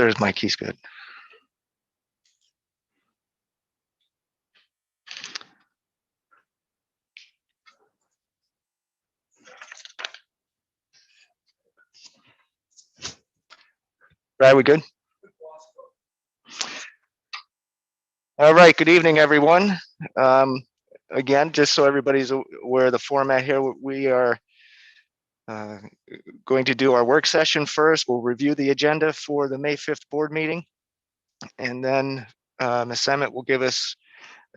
there's Mike, he's good. Right, we good? All right, good evening, everyone. Again, just so everybody's aware of the format here, we are going to do our work session first. We'll review the agenda for the May 5th board meeting. And then Ms. Emmett will give us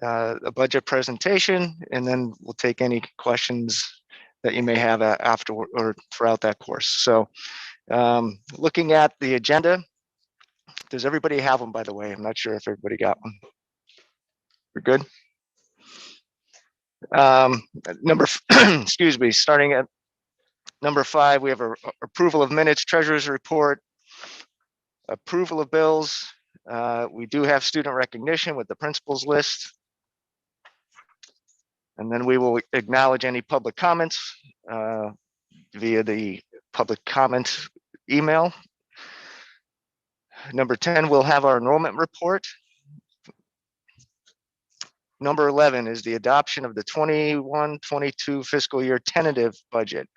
a budget presentation, and then we'll take any questions that you may have after or throughout that course. So looking at the agenda, does everybody have one, by the way? I'm not sure if everybody got one. We're good. Excuse me, starting at number 5, we have approval of minutes, treasurer's report, approval of bills. We do have student recognition with the principals list. And then we will acknowledge any public comments via the public comment email. Number 10, we'll have our enrollment report. Number 11 is the adoption of the 21-22 fiscal year tentative budget.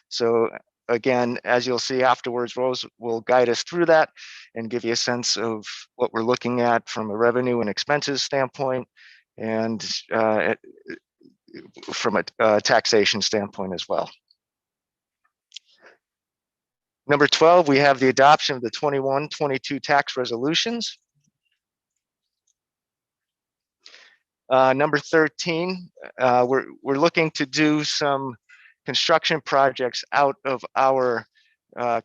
So again, as you'll see afterwards, Rose will guide us through that and give you a sense of what we're looking at from a revenue and expenses standpoint, and from a taxation standpoint as well. Number 12, we have the adoption of the 21-22 tax resolutions. Number 13, we're looking to do some construction projects out of our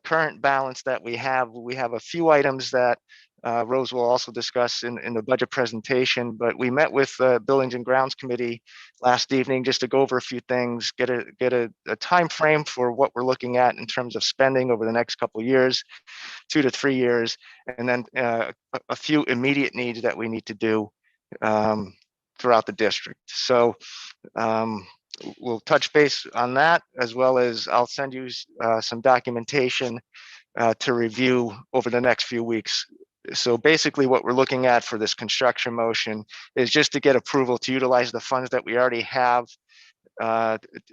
current balance that we have. We have a few items that Rose will also discuss in the budget presentation, but we met with the Buildings and Grounds Committee last evening just to go over a few things, get a time frame for what we're looking at in terms of spending over the next couple of years, 2 to 3 years, and then a few immediate needs that we need to do throughout the district. So we'll touch base on that, as well as I'll send you some documentation to review over the next few weeks. So basically what we're looking at for this construction motion is just to get approval to utilize the funds that we already have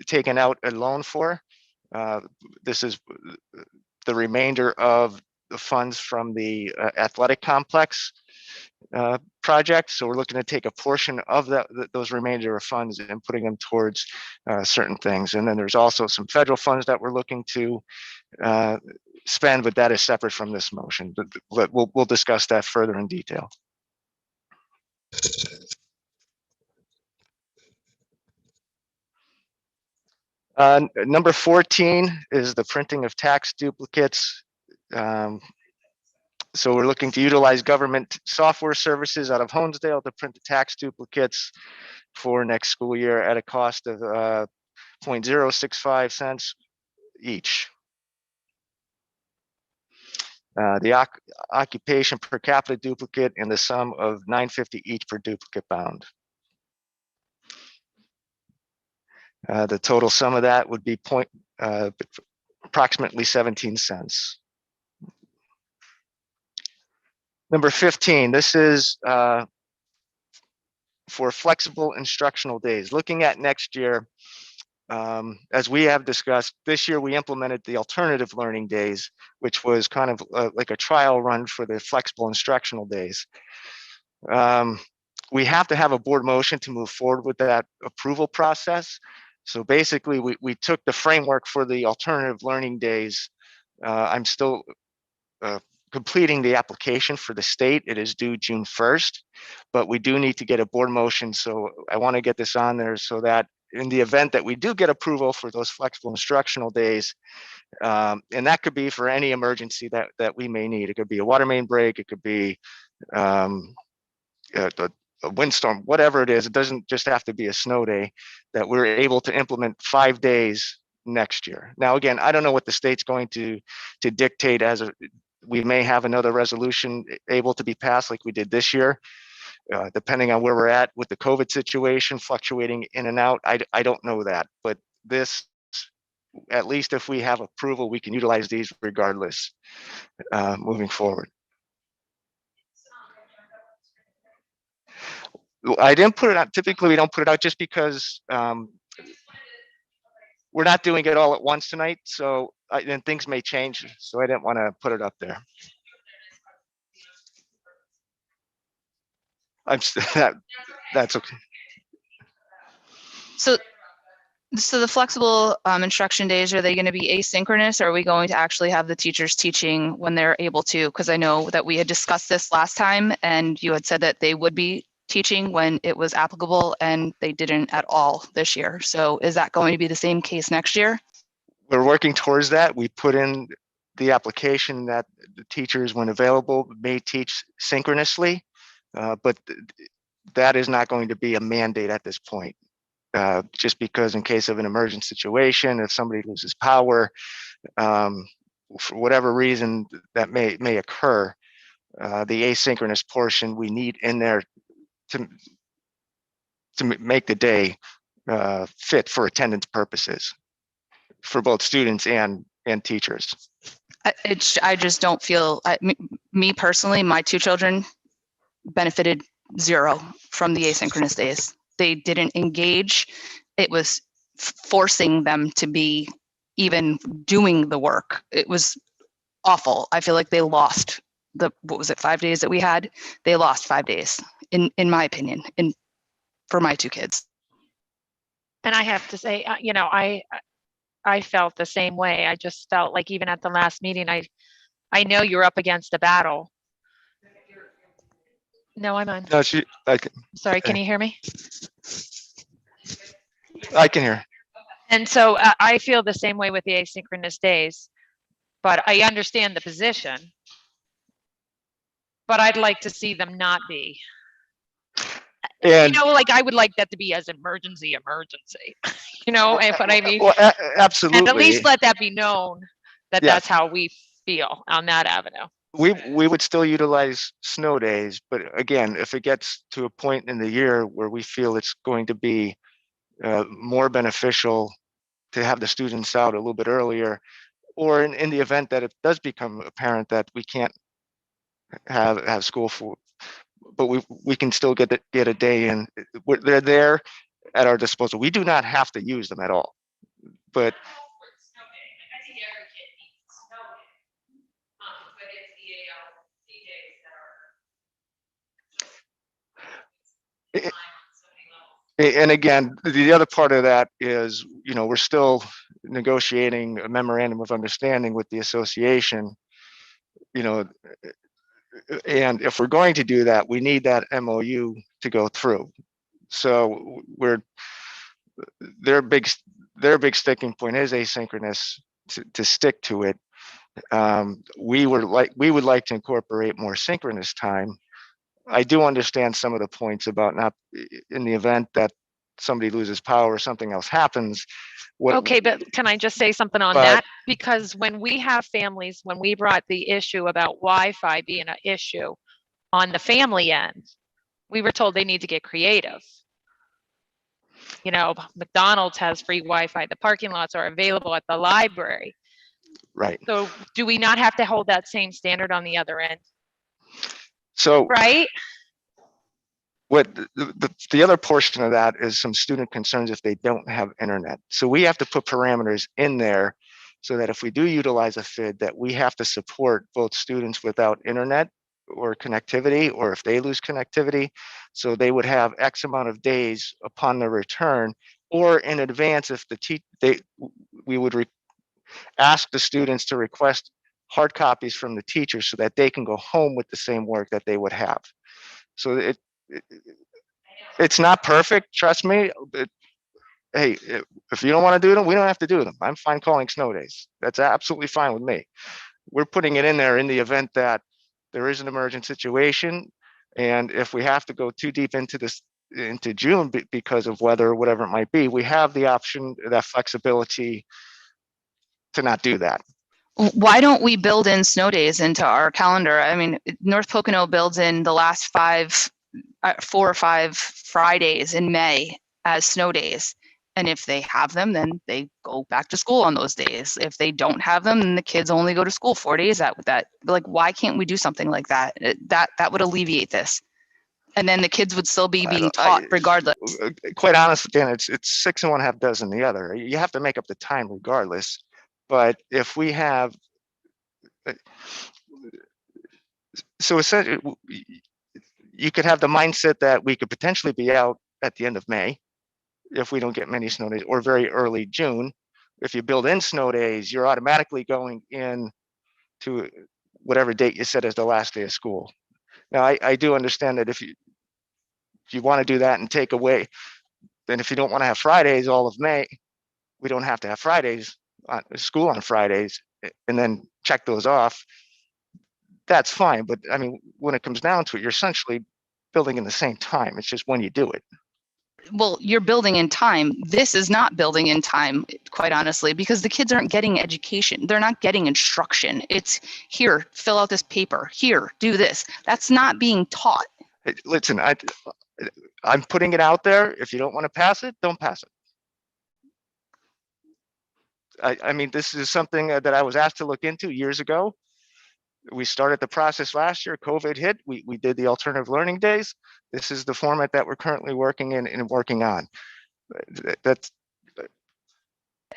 taken out a loan for. This is the remainder of the funds from the athletic complex project. So we're looking to take a portion of those remainder of funds and putting them towards certain things. And then there's also some federal funds that we're looking to spend, but that is separate from this motion. But we'll discuss that further in detail. Number 14 is the printing of tax duplicates. So we're looking to utilize government software services out of Honesdale to print the tax duplicates for next school year at a cost of 0.065 cents each. The occupation per capita duplicate in the sum of $9.50 each per duplicate bound. The total sum of that would be approximately 17 cents. Number 15, this is for flexible instructional days. Looking at next year, as we have discussed, this year we implemented the alternative learning days, which was kind of like a trial run for the flexible instructional days. We have to have a board motion to move forward with that approval process. So basically, we took the framework for the alternative learning days. I'm still completing the application for the state. It is due June 1st, but we do need to get a board motion. So I want to get this on there so that in the event that we do get approval for those flexible instructional days, and that could be for any emergency that we may need. It could be a water main break, it could be a windstorm, whatever it is. It doesn't just have to be a snow day, that we're able to implement 5 days next year. Now, again, I don't know what the state's going to dictate. We may have another resolution able to be passed like we did this year, depending on where we're at with the COVID situation, fluctuating in and out. I don't know that, but this, at least if we have approval, we can utilize these regardless moving forward. I didn't put it out. Typically, we don't put it out just because we're not doing it all at once tonight. So then things may change. So I didn't want to put it up there. That's okay. So the flexible instruction days, are they going to be asynchronous, or are we going to actually have the teachers teaching when they're able to? Because I know that we had discussed this last time and you had said that they would be teaching when it was applicable, and they didn't at all this year. So is that going to be the same case next year? We're working towards that. We put in the application that the teachers, when available, may teach synchronously, but that is not going to be a mandate at this point. Just because in case of an emergent situation, if somebody loses power, for whatever reason that may occur, the asynchronous portion we need in there to make the day fit for attendance purposes for both students and teachers. I just don't feel, me personally, my two children benefited zero from the asynchronous days. They didn't engage. It was forcing them to be even doing the work. It was awful. I feel like they lost what was it, 5 days that we had? They lost 5 days, in my opinion, for my two kids. And I have to say, I felt the same way. I just felt like even at the last meeting, I know you're up against a battle. No, I'm on. No, Sorry, can you hear me? I can hear. And so I feel the same way with the asynchronous days, but I understand the position, but I'd like to see them not be. And like I would like that to be as emergency, what I mean? Well, absolutely. And at least let that be known that that's how we feel on that avenue. We would still utilize snow days, but again, if it gets to a point in the year where we feel it's going to be more beneficial to have the students out a little bit earlier, or in the event that it does become apparent that we can't have school for, but we can still get a day in. They're there at our disposal. We do not have to use them at all, but and again, the other part of that is, we're still negotiating a memorandum of understanding with the association, and if we're going to do that, we need that MOU to go through. So their big sticking point is asynchronous, to stick to it. We would like to incorporate more synchronous time. I do understand some of the points about not, in the event that somebody loses power or something else happens. Okay, but can I just say something on that? Because when we have families, when we brought the issue about Wi-Fi being an issue on the family end, we were told they need to get creative. McDonald's has free Wi-Fi. The parking lots are available at the library. Right. So do we not have to hold that same standard on the other end? So, right. What the other portion of that is some student concerns if they don't have internet. So we have to put parameters in there so that if we do utilize a FID, that we have to support both students without internet or connectivity, or if they lose connectivity, so they would have X amount of days upon their return, or in advance if we would ask the students to request hard copies from the teachers so that they can go home with the same work that they would have. So it's not perfect, trust me. Hey, if you don't want to do them, we don't have to do them. I'm fine calling snow days. That's absolutely fine with me. We're putting it in there in the event that there is an emergent situation, and if we have to go too deep into June because of weather or whatever it might be, we have the option, that flexibility to not do that. Why don't we build in snow days into our calendar? I mean, North Pocono builds in the last 4 or 5 Fridays in May as snow days. And if they have them, then they go back to school on those days. If they don't have them, then the kids only go to school 4 days. Like, why can't we do something like that? That would alleviate this. And then the kids would still be I being don't- taught regardless. Quite honestly, Dan, it's 6 and 1/2 dozen the other. You have to make up the time regardless. But if we have, so essentially, you could have the mindset that we could potentially be out at the end of May if we don't get many snow days, or very early June. If you build in snow days, you're automatically going in to whatever date you set as the last day of school. Now, I do understand that if you want to do that and take away, then if you don't want to have Fridays all of May, we don't have to have Fridays on school on Fridays, and then check those off. That's fine. But I mean, when it comes down to it, you're essentially building in the same time. It's just when you do it. Well, you're building in time. This is not building in time, quite honestly, because the kids aren't getting education. They're not getting instruction. It's here, fill out this paper. Here, do this. That's not being taught. Hey, listen, I'm putting it out there. If you don't want to pass it, don't pass it. I mean, this is something that I was asked to look into years ago. We started the process last year. COVID hit. We did the alternative learning days. This is the format that we're currently working in and working on. That's.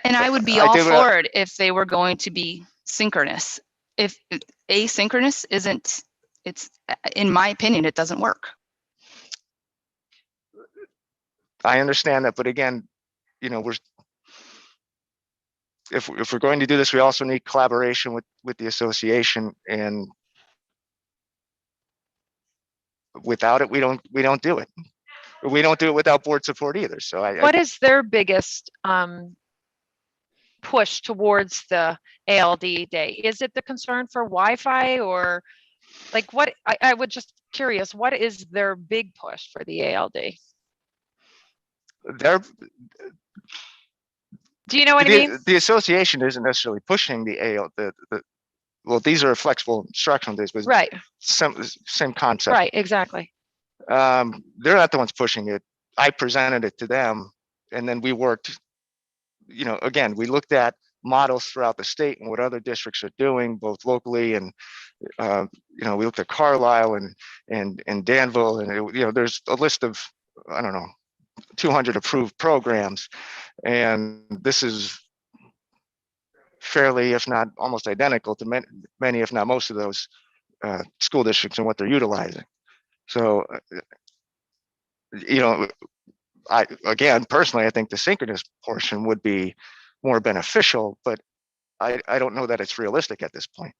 And I would be all for it if they were going to be synchronous. If asynchronous isn't, it's, in my opinion, it doesn't work. I understand that, but again, you know, if we're going to do this, we also need collaboration with the association, and without it, we don't do it. We don't do it without board support either. So What is their biggest push towards the ALD day? Is it the concern for Wi-Fi, or like what? I would just curious, what is their big push for the ALD? Do you know what I mean? The association isn't necessarily pushing the AL. Well, these are flexible instructional days, but Right. Same concept. Right. Exactly. They're not the ones pushing it. I presented it to them, and then we worked. You know, again, we looked at models throughout the state and what other districts are doing, both locally and you know, we looked at Carlisle and Danville, and you know, there's a list of, I don't know, 200 approved programs, and this is fairly, if not almost identical to many, if not most of those school districts and what they're utilizing. So, you know, again, personally, I think the synchronous portion would be more beneficial, but I don't know that it's realistic at this point.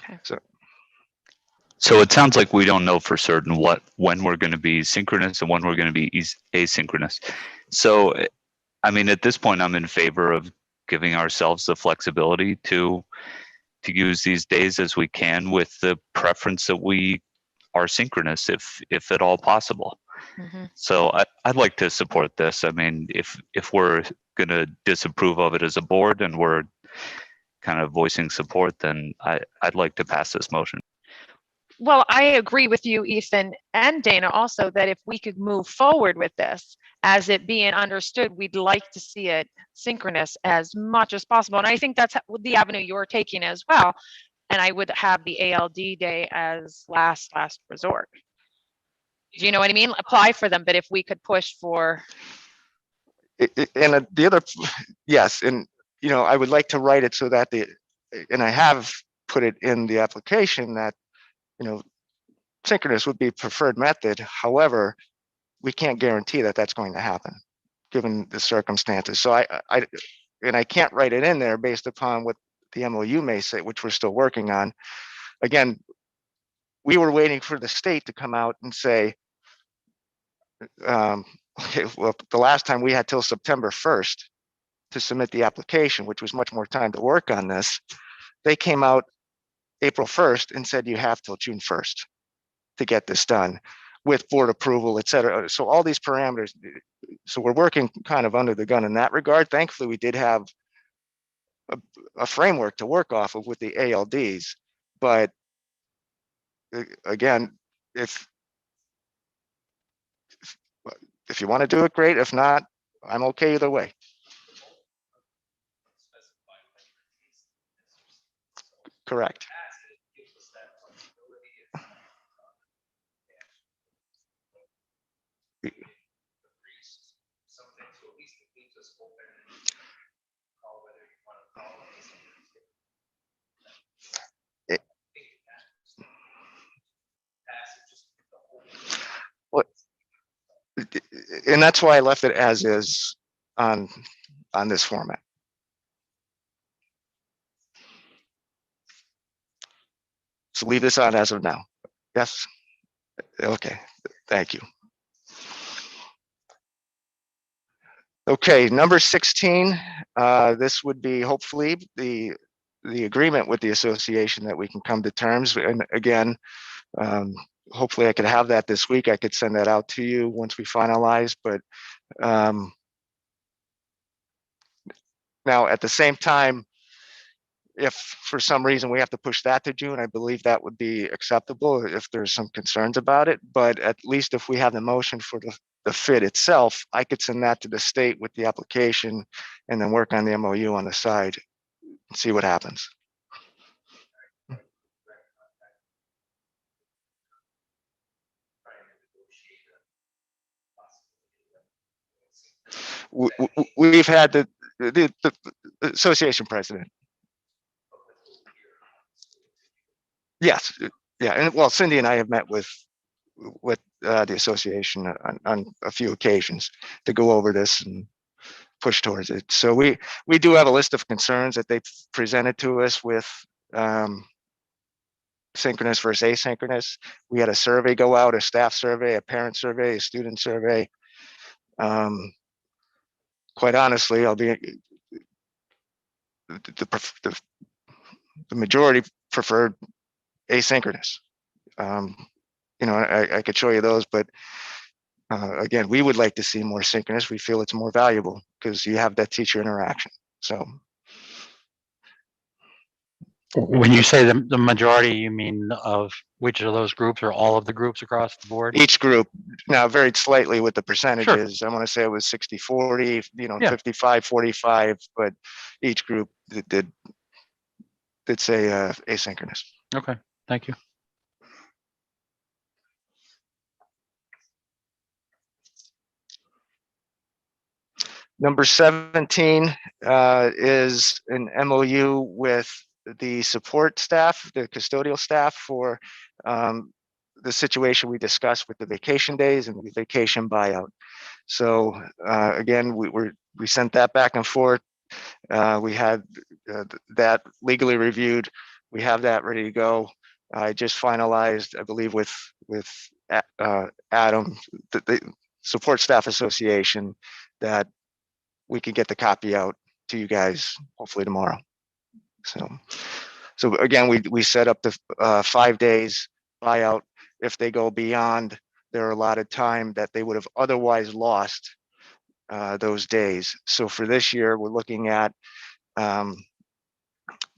Okay. So it sounds like we don't know for certain when we're going to be synchronous and when we're going to be asynchronous. So, I mean, at this point, I'm in favor of giving ourselves the flexibility to use these days as we can, with the preference that we are synchronous if at all possible. Mm-hmm. So I'd like to support this. I mean, if we're going to disapprove of it as a board and we're kind of voicing support, then I'd like to pass this motion. Well, I agree with you, Ethan, and Dana also, that if we could move forward with this as it being understood, we'd like to see it synchronous as much as possible. And I think that's the avenue you're taking as well. And I would have the ALD day as last resort. Do you know what I mean? Apply for them, but if we could push for. And the other, yes, and you know, I would like to write it so that and I have put it in the application that, you know, synchronous would be preferred method. However, we can't guarantee that that's going to happen given the circumstances. So I can't write it in there based upon what the MOU may say, which we're still working on. Again, we were waiting for the state to come out and say, okay, well, the last time we had till September 1st to submit the application, which was much more time to work on this. They came out April 1st and said you have till June 1st to get this done with board approval, et cetera. So all these parameters, so we're working kind of under the gun in that regard. Thankfully, we did have a framework to work off of with the ALDs. But again, if you want to do it, great. If not, I'm okay either way. Correct. And that's why I left it as is on this format. So leave this on as of now. Yes. Okay. Thank you. Okay. Number 16. This would be hopefully the agreement with the association that we can come to terms. And again, hopefully I could have that this week. I could send that out to you once we finalize. But now at the same time, if for some reason we have to push that to June, I believe that would be acceptable if there's some concerns about it. But at least if we have the motion for the FIT itself, I could send that to the state with the application and then work on the MOU on the side and see what happens. We've had the association president. Yes, yeah, and well, Cindy and I have met with the association on a few occasions to go over this and push towards it. So we do have a list of concerns that they've presented to us with synchronous versus asynchronous. We had a survey go out, a staff survey, a parent survey, a student survey. Quite honestly, I'll be the majority preferred asynchronous. You know, I could show you those, but again, we would like to see more synchronous. We feel it's more valuable because you have that teacher interaction. So when you say the majority, you mean of which of those groups, or all of the groups across the board? each group now varied slightly with the percentages. Sure. I want to say it was 60-40, you know, yeah. 55-45, but each group did say asynchronous. Okay, thank you. Number 17 is an MOU with the support staff, the custodial staff, for the situation we discussed with the vacation days and the vacation buyout. So again, we sent that back and forth. We had that legally reviewed. We have that ready to go. I just finalized, I believe, with Adam, the Support Staff Association, that we can get the copy out to you guys hopefully tomorrow. So again, we set up the 5 days buyout. If they go beyond their allotted time that they would have otherwise lost those days. So for this year, we're looking at,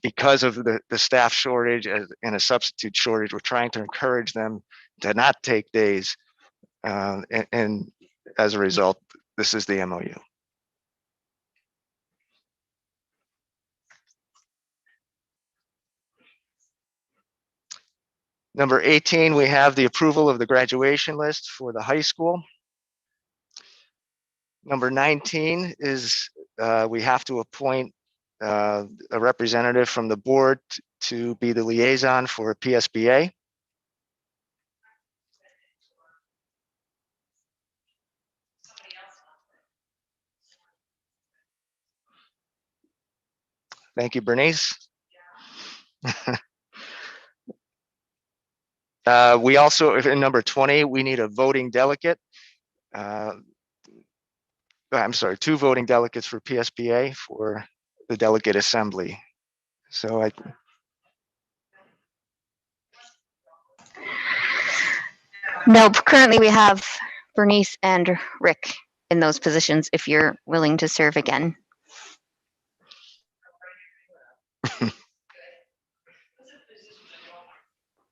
because of the staff shortage and a substitute shortage, we're trying to encourage them to not take days. And as a result, this is the MOU. Number 18, we have the approval of the graduation list for the high school. Number 19 is we have to appoint a representative from the board to be the liaison for PSBA. Thank you, Bernice. We also, in number 20, we need a voting delegate. I'm sorry, 2 voting delegates for PSBA for the delegate assembly. So no, currently we have Bernice and Rick in those positions, if you're willing to serve again.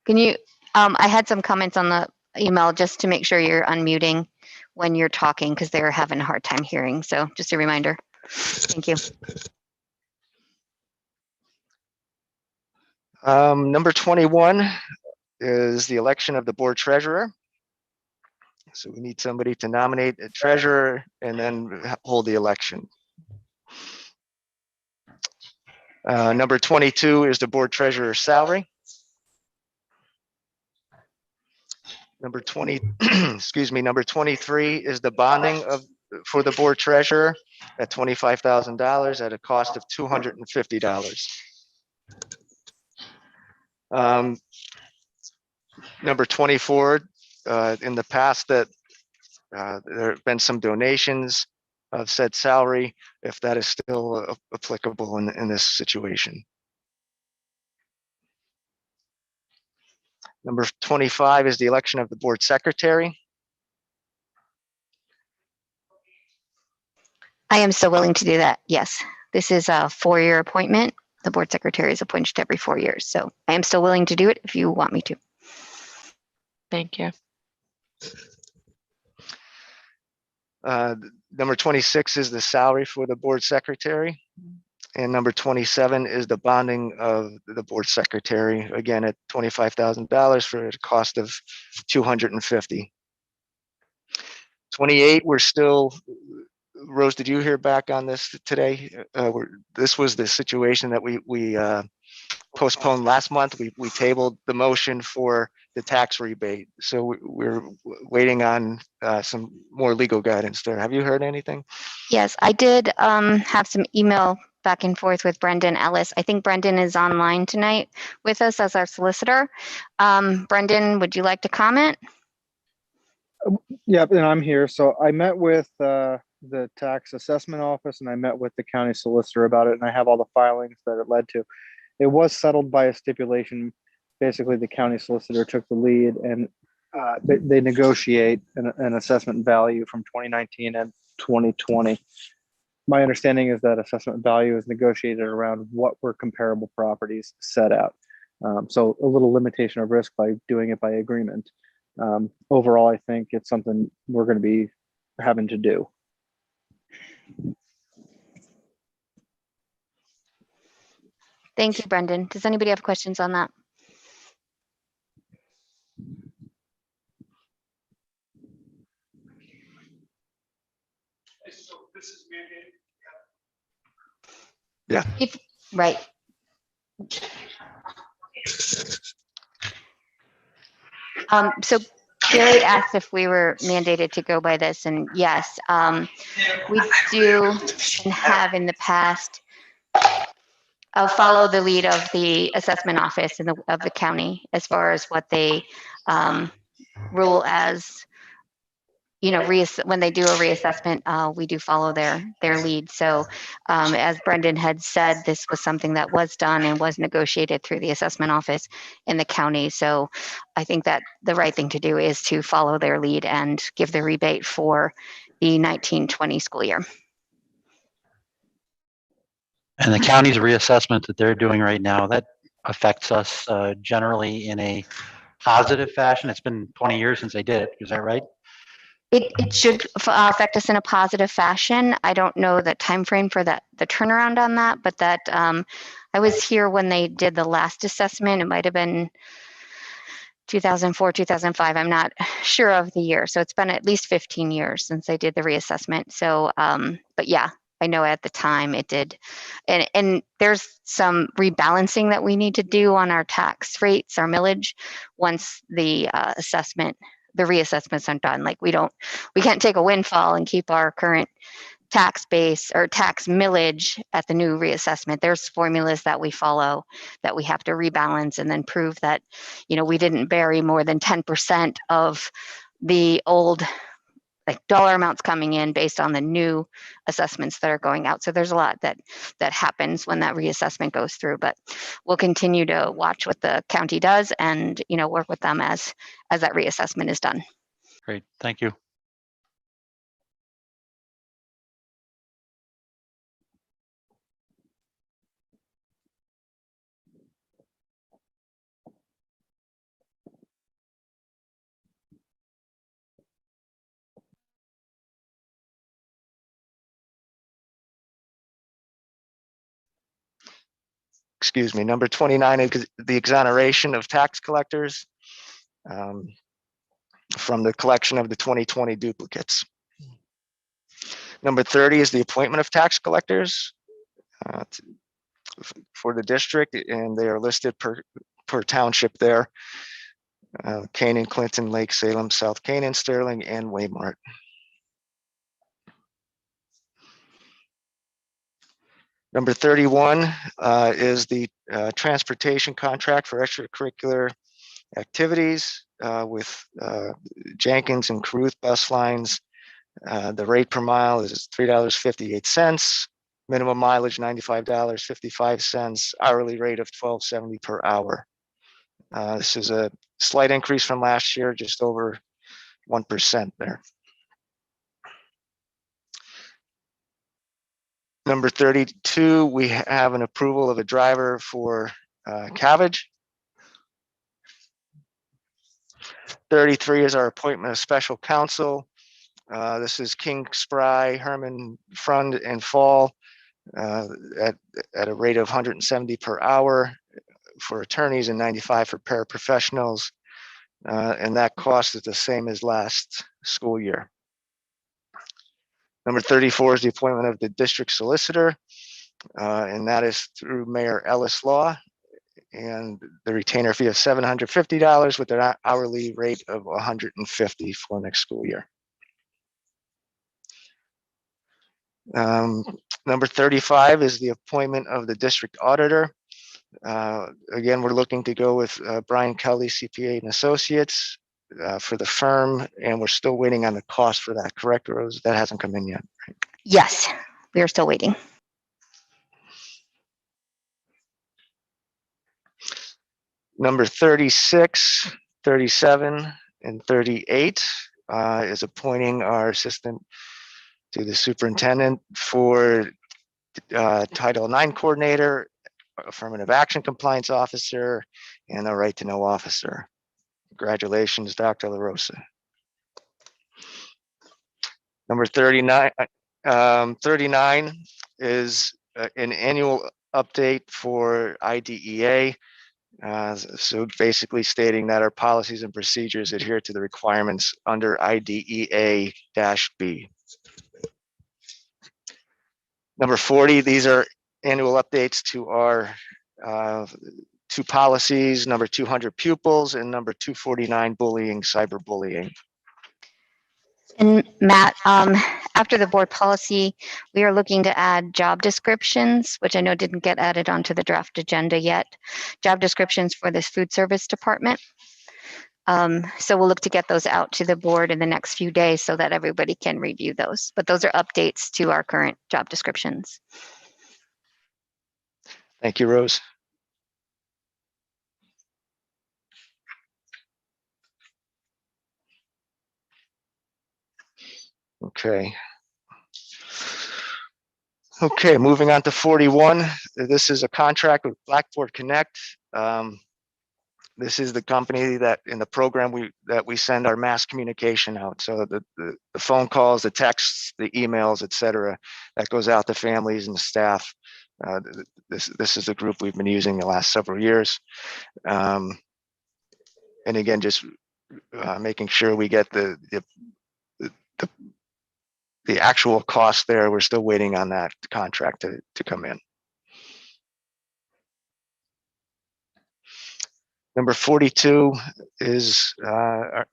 Can you, I had some comments on the email just to make sure you're unmuting when you're talking, because they're having a hard time hearing. So just a reminder. Thank you. Number 21 is the election of the board treasurer. So we need somebody to nominate a treasurer and then hold the election. Number 22 is the board treasurer's salary. Number 20, excuse me, number 23 is the bonding for the board treasurer at $25,000 at a cost of $250. Number 24, in the past that there have been some donations of said salary, if that is still applicable in this situation. Number 25 is the election of the board secretary. I am still willing to do that. Yes. This is a 4-year appointment. The board secretary is appointed every 4 years. So I am still willing to do it if you want me to. Thank you. Number 26 is the salary for the board secretary. And number 27 is the bonding of the board secretary, again at $25,000 for a cost of $250. 28, we're still, Rose, did you hear back on this today? This was the situation that we postponed last month. We tabled the motion for the tax rebate. So we're waiting on some more legal guidance there. Have you heard anything? Yes, I did have some email back and forth with Brendan Ellis. I think Brendan is online tonight with us as our solicitor. Brendan, would you like to comment? Yep, and I'm here. So I met with the tax assessment office and I met with the county solicitor about it, and I have all the filings that it led to. It was settled by a stipulation. Basically, the county solicitor took the lead, and they negotiate an assessment value from 2019 and 2020. My understanding is that assessment value is negotiated around what were comparable properties set out. So a little limitation of risk by doing it by agreement. Overall, I think it's something we're going to be having to do. Thank you, Brendan. Does anybody have questions on that? Yeah. Right. So Gary asked if we were mandated to go by this, and yes, we do and have in the past follow the lead of the assessment office and of the county as far as what they rule as, you know, when they do a reassessment, we do follow their lead. So as Brendan had said, this was something that was done and was negotiated through the assessment office in the county. So I think that the right thing to do is to follow their lead and give the rebate for the 1920 school year. And the county's reassessment that they're doing right now, that affects us generally in a positive fashion. It's been 20 years since they did it. Is that right? It should affect us in a positive fashion. I don't know the time frame for the turnaround on that, but that I was here when they did the last assessment. It might have been 2004, 2005. I'm not sure of the year. So it's been at least 15 years since they did the reassessment. So, but yeah, I know at the time it did. And there's some rebalancing that we need to do on our tax rates, our millage, once the the reassessments are done. Like we can't take a windfall and keep our current tax base or tax millage at the new reassessment. There's formulas that we follow that we have to rebalance and then prove that, you know, we didn't bury more than 10% of the old like dollar amounts coming in based on the new assessments that are going out. So there's a lot that happens when that reassessment goes through, but we'll continue to watch what the county does and, you know, work with them as that reassessment is done. Great, thank you. Excuse me, number 29 is the exoneration of tax collectors from the collection of the 2020 duplicates. Number 30 is the appointment of tax collectors. for the district, and they are listed per township there. Canaan, Clinton, Lake, Salem, South Canaan, Sterling, and Waymart. Number 31 is the transportation contract for extracurricular activities with Jenkins and Caruth bus lines. The rate per mile is $3.58. Minimum mileage $95.55. Hourly rate of $12.70 per hour. This is a slight increase from last year, just over 1% there. Number 32, we have an approval of a driver for Cabbage. 33 is our appointment of special counsel. This is King, Spry, Herman, Frund, and Fall at a rate of 170 per hour for attorneys and 95 for paraprofessionals. And that cost is the same as last school year. Number 34 is the appointment of the district solicitor, and that is through Mayor Ellis Law, and the retainer fee of $750 with an hourly rate of $150 for next school year. Number 35 is the appointment of the district auditor. Again, we're looking to go with Brian Kelly, CPA and Associates for the firm, and we're still waiting on the cost for that, correct, Rose? That hasn't come in yet. Right? Yes, we are still waiting. Number 36, 37, and 38 is appointing our assistant to the superintendent for Title IX coordinator, affirmative action compliance officer, and a right to know officer. Congratulations, Dr. LaRosa. Number 39, 39 is an annual update for IDEA. So basically stating that our policies and procedures adhere to the requirements under IDEA-B. Number 40, these are annual updates to our two policies, number 200 pupils and number 249 bullying, cyberbullying. And Matt, after the board policy, we are looking to add job descriptions, which I know didn't get added onto the draft agenda yet. Job descriptions for this food service department. So we'll look to get those out to the board in the next few days so that everybody can review those. But those are updates to our current job descriptions. Thank you, Rose. Okay. Okay, moving on to 41. This is a contract with Blackboard Connect. This is the company that in the program that we send our mass communication out. So the phone calls, the texts, the emails, etc., that goes out to families and staff. This is the group we've been using the last several years. And again, just making sure we get the actual cost there. We're still waiting on that contract to come in. Number 42 is our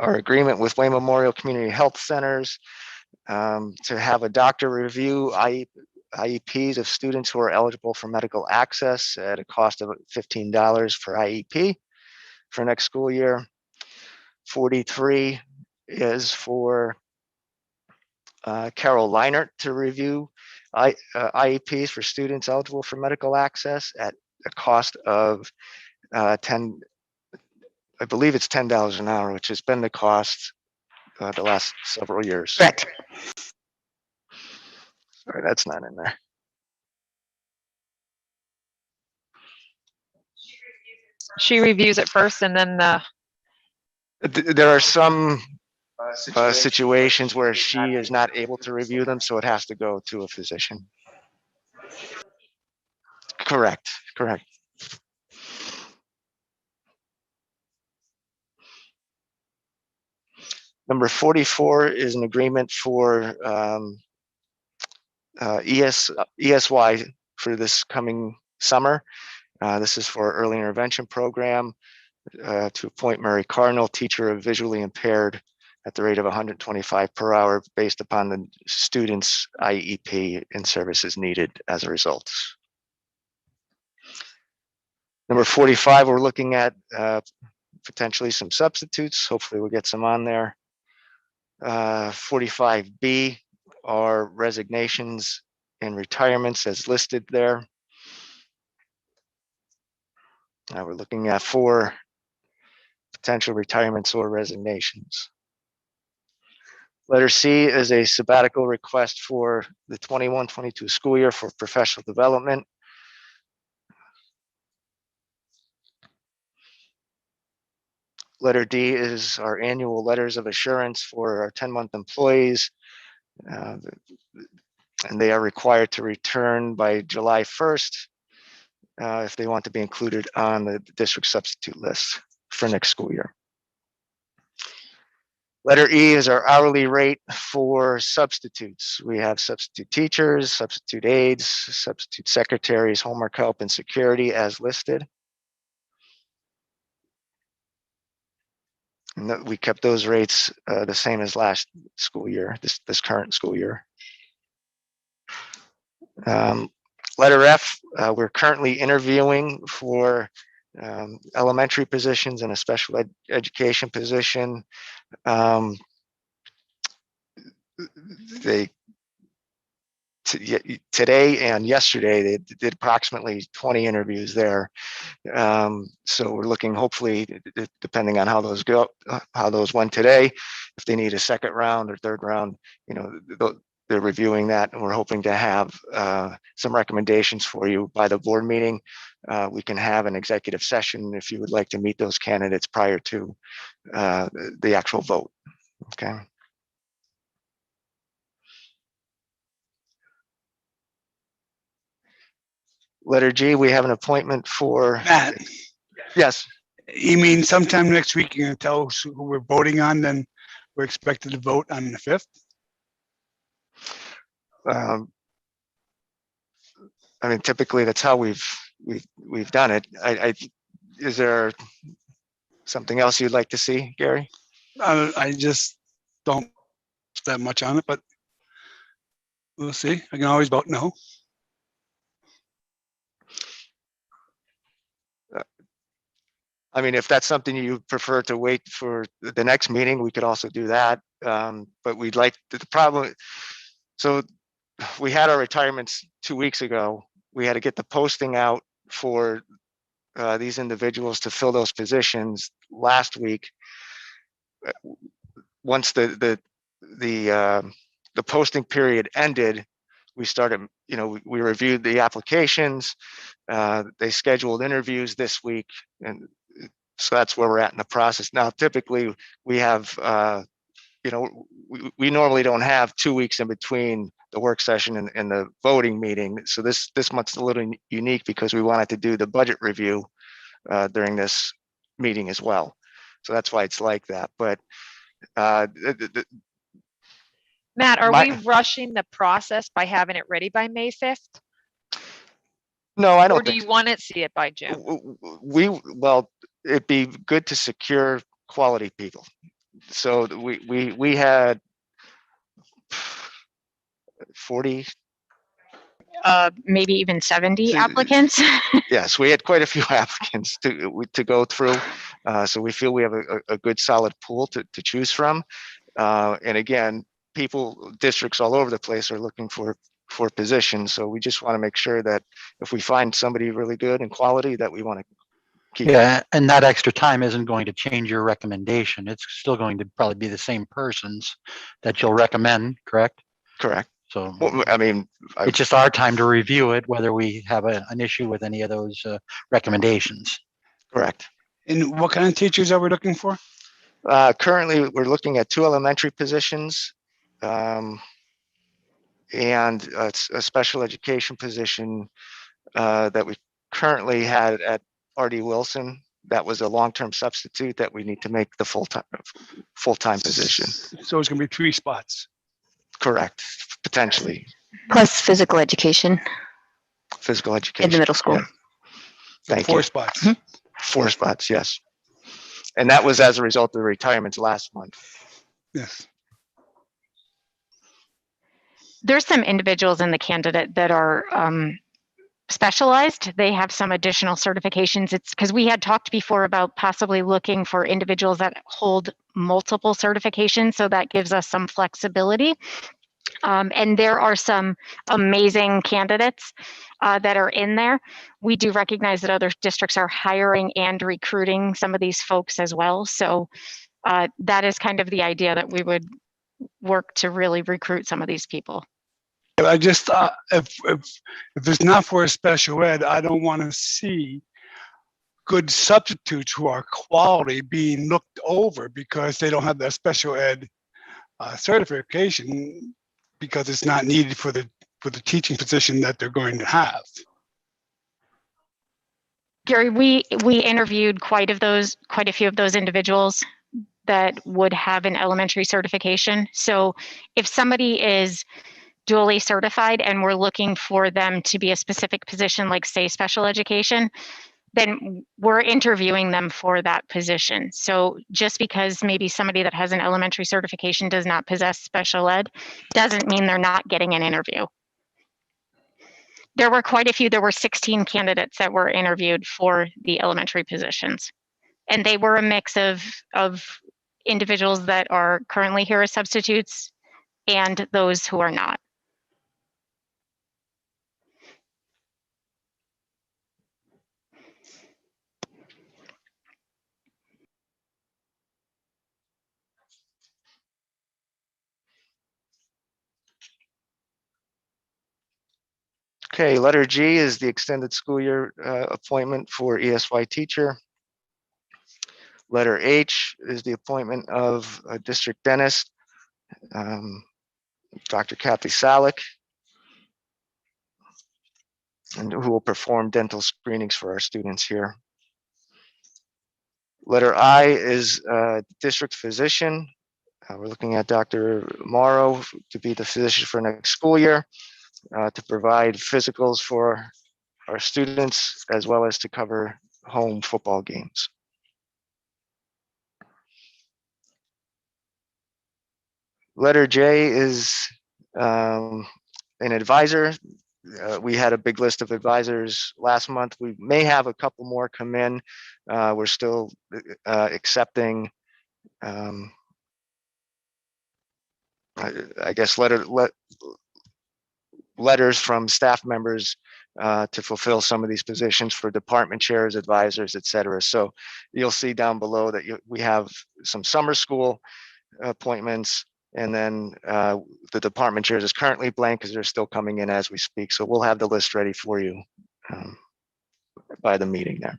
agreement with Wayne Memorial Community Health Centers to have a doctor review IEPs of students who are eligible for medical access at a cost of $15 for IEP for next school year. 43 is for Carol Leinert to review IEPs for students eligible for medical access at a cost of I believe it's $10 an hour, which has been the cost the last several years. Correct. Sorry, that's not in there. She reviews it first and then There are some situations where she is not able to review them, so it has to go to a physician. Correct, correct. Number 44 is an agreement for ESY for this coming summer. This is for our early intervention program to appoint Mary Cardinal, teacher of visually impaired, at the rate of 125 per hour based upon the student's IEP and services needed as a result. Number 45, we're looking at potentially some substitutes. Hopefully we'll get some on there. 45B are resignations and retirements as listed there. We're looking at 4 potential retirements or resignations. Letter C is a sabbatical request for the 21-22 school year for professional development. Letter D is our annual letters of assurance for our 10-month employees. And they are required to return by July 1st if they want to be included on the district substitute list for next school year. Letter E is our hourly rate for substitutes. We have substitute teachers, substitute aides, substitute secretaries, homework help, and security as listed. And we kept those rates the same as last school year, this current school year. Letter F, we're currently interviewing for elementary positions and a special education position. Today and yesterday, they did approximately 20 interviews there. So we're looking, hopefully, depending on how those go, how those went today, if they need a second round or third round, you know, they're reviewing that, and we're hoping to have some recommendations for you by the board meeting. We can have an executive session if you would like to meet those candidates prior to the actual vote. Okay. Letter G, we have an appointment for. Matt, Yes. you mean sometime next week you're going to tell us who we're voting on, then we're expected to vote on the 5th? I mean, typically that's how we've done it. Is there something else you'd like to see, Gary? I just don't that much on it, but we'll see. I can always vote no. I mean, if that's something you prefer to wait for the next meeting, we could also do that. But we'd like the problem. So we had our retirements 2 weeks ago. We had to get the posting out for these individuals to fill those positions last week. Once the posting period ended, we started, you know, we reviewed the applications. They scheduled interviews this week, and so that's where we're at in the process. Now, typically we have, you know, we normally don't have 2 weeks in between the work session and the voting meeting. So this month's a little unique because we wanted to do the budget review during this meeting as well. So that's why it's like that. But Matt, are we rushing the process by having it ready by May 5th? no, I don't. Or do you want to see it by June? Well, it'd be good to secure quality people. So we had 40. Maybe even 70 applicants. Yes, we had quite a few applicants to go through. So we feel we have a good solid pool to choose from. And again, districts all over the place are looking for positions. So we just want to make sure that if we find somebody really good and quality, that we want to keep. Yeah, and that extra time isn't going to change your recommendation. It's still going to probably be the same persons that you'll recommend, correct? Correct. So Well, I mean, it's just our time to review it, whether we have an issue with any of those recommendations. correct. And what kind of teachers are we looking for? Currently, we're looking at 2 elementary positions and a special education position that we currently had at R.D. Wilson. That was a long-term substitute that we need to make the full-time position. So it's going to be 3 spots. Correct, potentially. Plus physical education. physical education. in the middle school. Yeah. Thank 4 you. spots. Mhm. 4 spots, yes. And that was as a result of the retirements last month. Yes. There's some individuals in the candidate that are specialized. They have some additional certifications. It's because we had talked before about possibly looking for individuals that hold multiple certifications. So that gives us some flexibility. And there are some amazing candidates that are in there. We do recognize that other districts are hiring and recruiting some of these folks as well. So that is kind of the idea, that we would work to really recruit some of these people. But I just thought if it's not for a special ed, I don't want to see good substitutes who are quality being looked over because they don't have that special ed certification, because it's not needed for the teaching position that they're going to have. Gary, we interviewed quite a few of those individuals that would have an elementary certification. So if somebody is dually certified and we're looking for them to be a specific position, like say special education, then we're interviewing them for that position. So just because maybe somebody that has an elementary certification does not possess special ed, doesn't mean they're not getting an interview. There were quite a few. There were 16 candidates that were interviewed for the elementary positions. And they were a mix of individuals that are currently here as substitutes and those who are not. Okay, letter G is the extended school year appointment for ESY teacher. Letter H is the appointment of a district dentist, Dr. Kathy Salick, and who will perform dental screenings for our students here. Letter I is district physician. We're looking at Dr. Morrow to be the physician for next school year, to provide physicals for our students, as well as to cover home football games. Letter J is an advisor. We had a big list of advisors last month. We may have a couple more come in. We're still accepting, I guess, letters from staff members to fulfill some of these positions for department chairs, advisors, et cetera. So you'll see down below that we have some summer school appointments, and then the department chairs is currently blank because they're still coming in as we speak. So we'll have the list ready for you by the meeting there.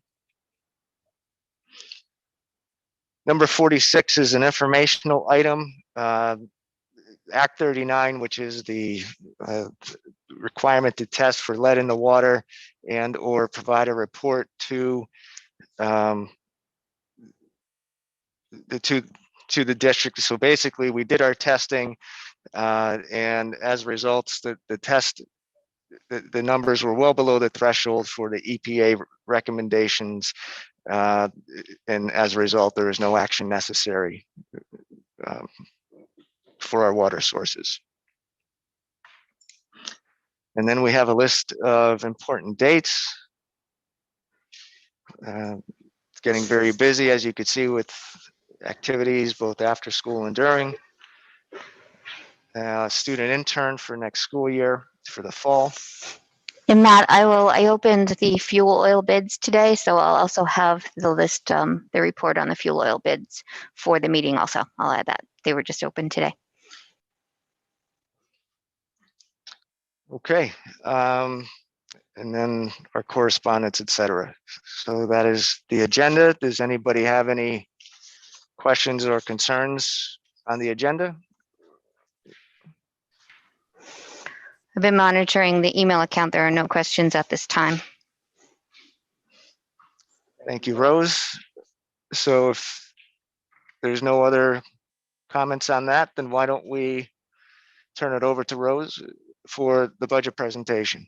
Number 46 is an informational item. Act 39, which is the requirement to test for lead in the water and or provide a report to the district. So basically, we did our testing, and as a result, the numbers were well below the threshold for the EPA recommendations, and as a result, there is no action necessary for our water sources. And then we have a list of important dates. It's getting very busy, as you could see, with activities both after school and during. Student intern for next school year for the fall. And Matt, I opened the fuel oil bids today, so I'll also have the list, the report on the fuel oil bids for the meeting also. I'll add that. They were just opened today. Okay. And then our correspondence, et cetera. So that is the agenda. Does anybody have any questions or concerns on the agenda? I've been monitoring the email account. There are no questions at this time. Thank you, Rose. So if there's no other comments on that, then why don't we turn it over to Rose for the budget presentation?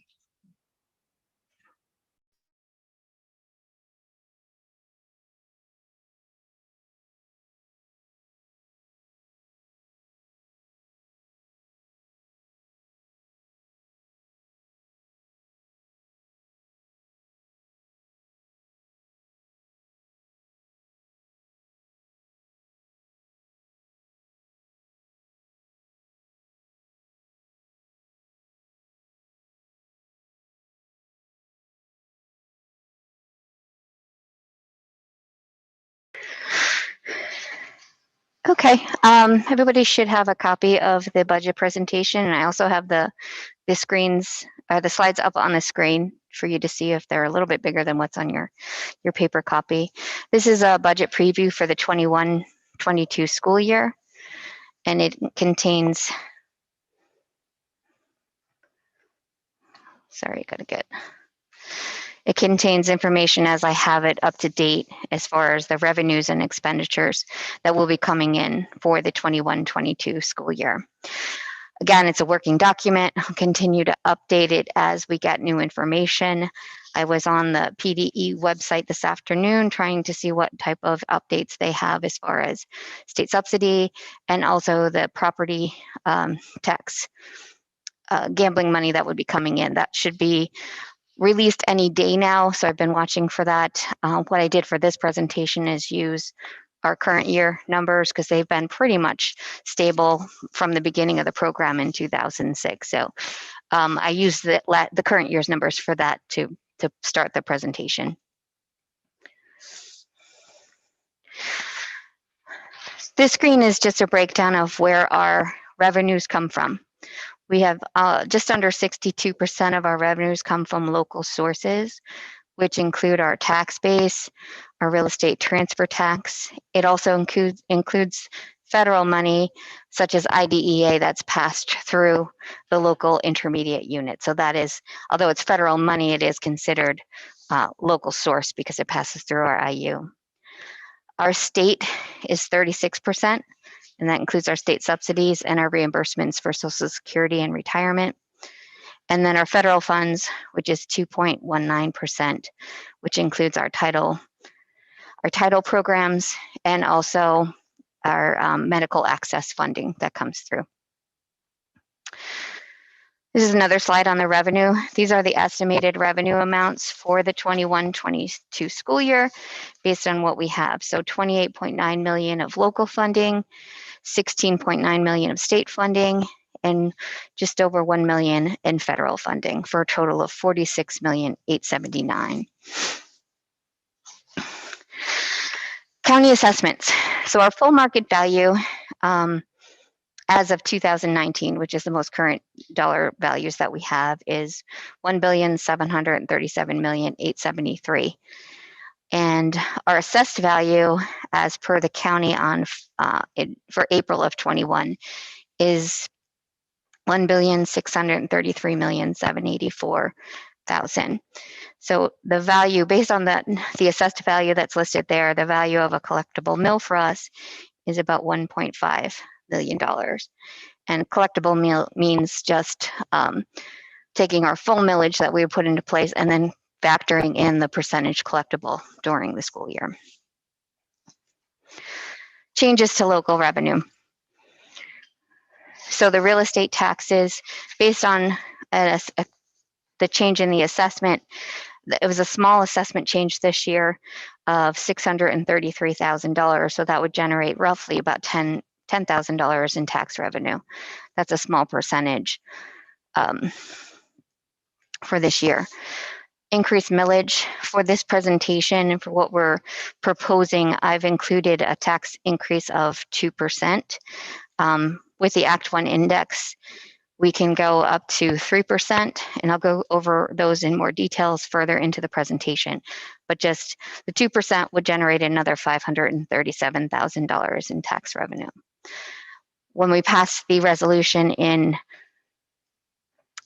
Okay, everybody should have a copy of the budget presentation, and I also have the screens, the slides up on the screen for you to see if they're a little bit bigger than what's on your paper copy. This is a budget preview for the 21-22 school year, and it contains, it contains information as I have it up to date as far as the revenues and expenditures that will be coming in for the 21-22 school year. Again, it's a working document. I'll continue to update it as we get new information. I was on the PDE website this afternoon trying to see what type of updates they have as far as state subsidy and also the property tax gambling money that would be coming in. That should be released any day now, so I've been watching for that. What I did for this presentation is use our current year numbers because they've been pretty much stable from the beginning of the program in 2006. So I used the current year's numbers for that to start the presentation. This screen is just a breakdown of where our revenues come from. We have just under 62% of our revenues come from local sources, which include our tax base, our real estate transfer tax. It also includes federal money, such as IDEA, that's passed through the local intermediate unit. So that is, although it's federal money, it is considered local source because it passes through our IU. Our state is 36%, and that includes our state subsidies and our reimbursements for Social Security and retirement. And then our federal funds, which is 2.19%, which includes our title programs and also our medical access funding that comes through. This is another slide on the revenue. These are the estimated revenue amounts for the 21-22 school year based on what we have. So 28.9 million of local funding, 16.9 million of state funding, and just over 1 million in federal funding for a total of 46,879,000. County assessments. So our full market value as of 2019, which is the most current dollar values that we have, is 1,737,873,000. And our assessed value as per the county on for April of 21 is 1,633,784,000. So the value based on that, the assessed value that's listed there, the value of a collectible mill for us is about $1.5 million. And collectible mill means just taking our full millage that we put into place and then factoring in the percentage collectible during the school year. Changes to local revenue. So the real estate taxes, based on the change in the assessment, it was a small assessment change this year of $633,000. So that would generate roughly about $10,000 in tax revenue. That's a small percentage for this year. Increased millage for this presentation and for what we're proposing, I've included a tax increase of 2%. With the Act 1 index, we can go up to 3%, and I'll go over those in more details further into the presentation. But just the 2% would generate another $537,000 in tax revenue. When we passed the resolution in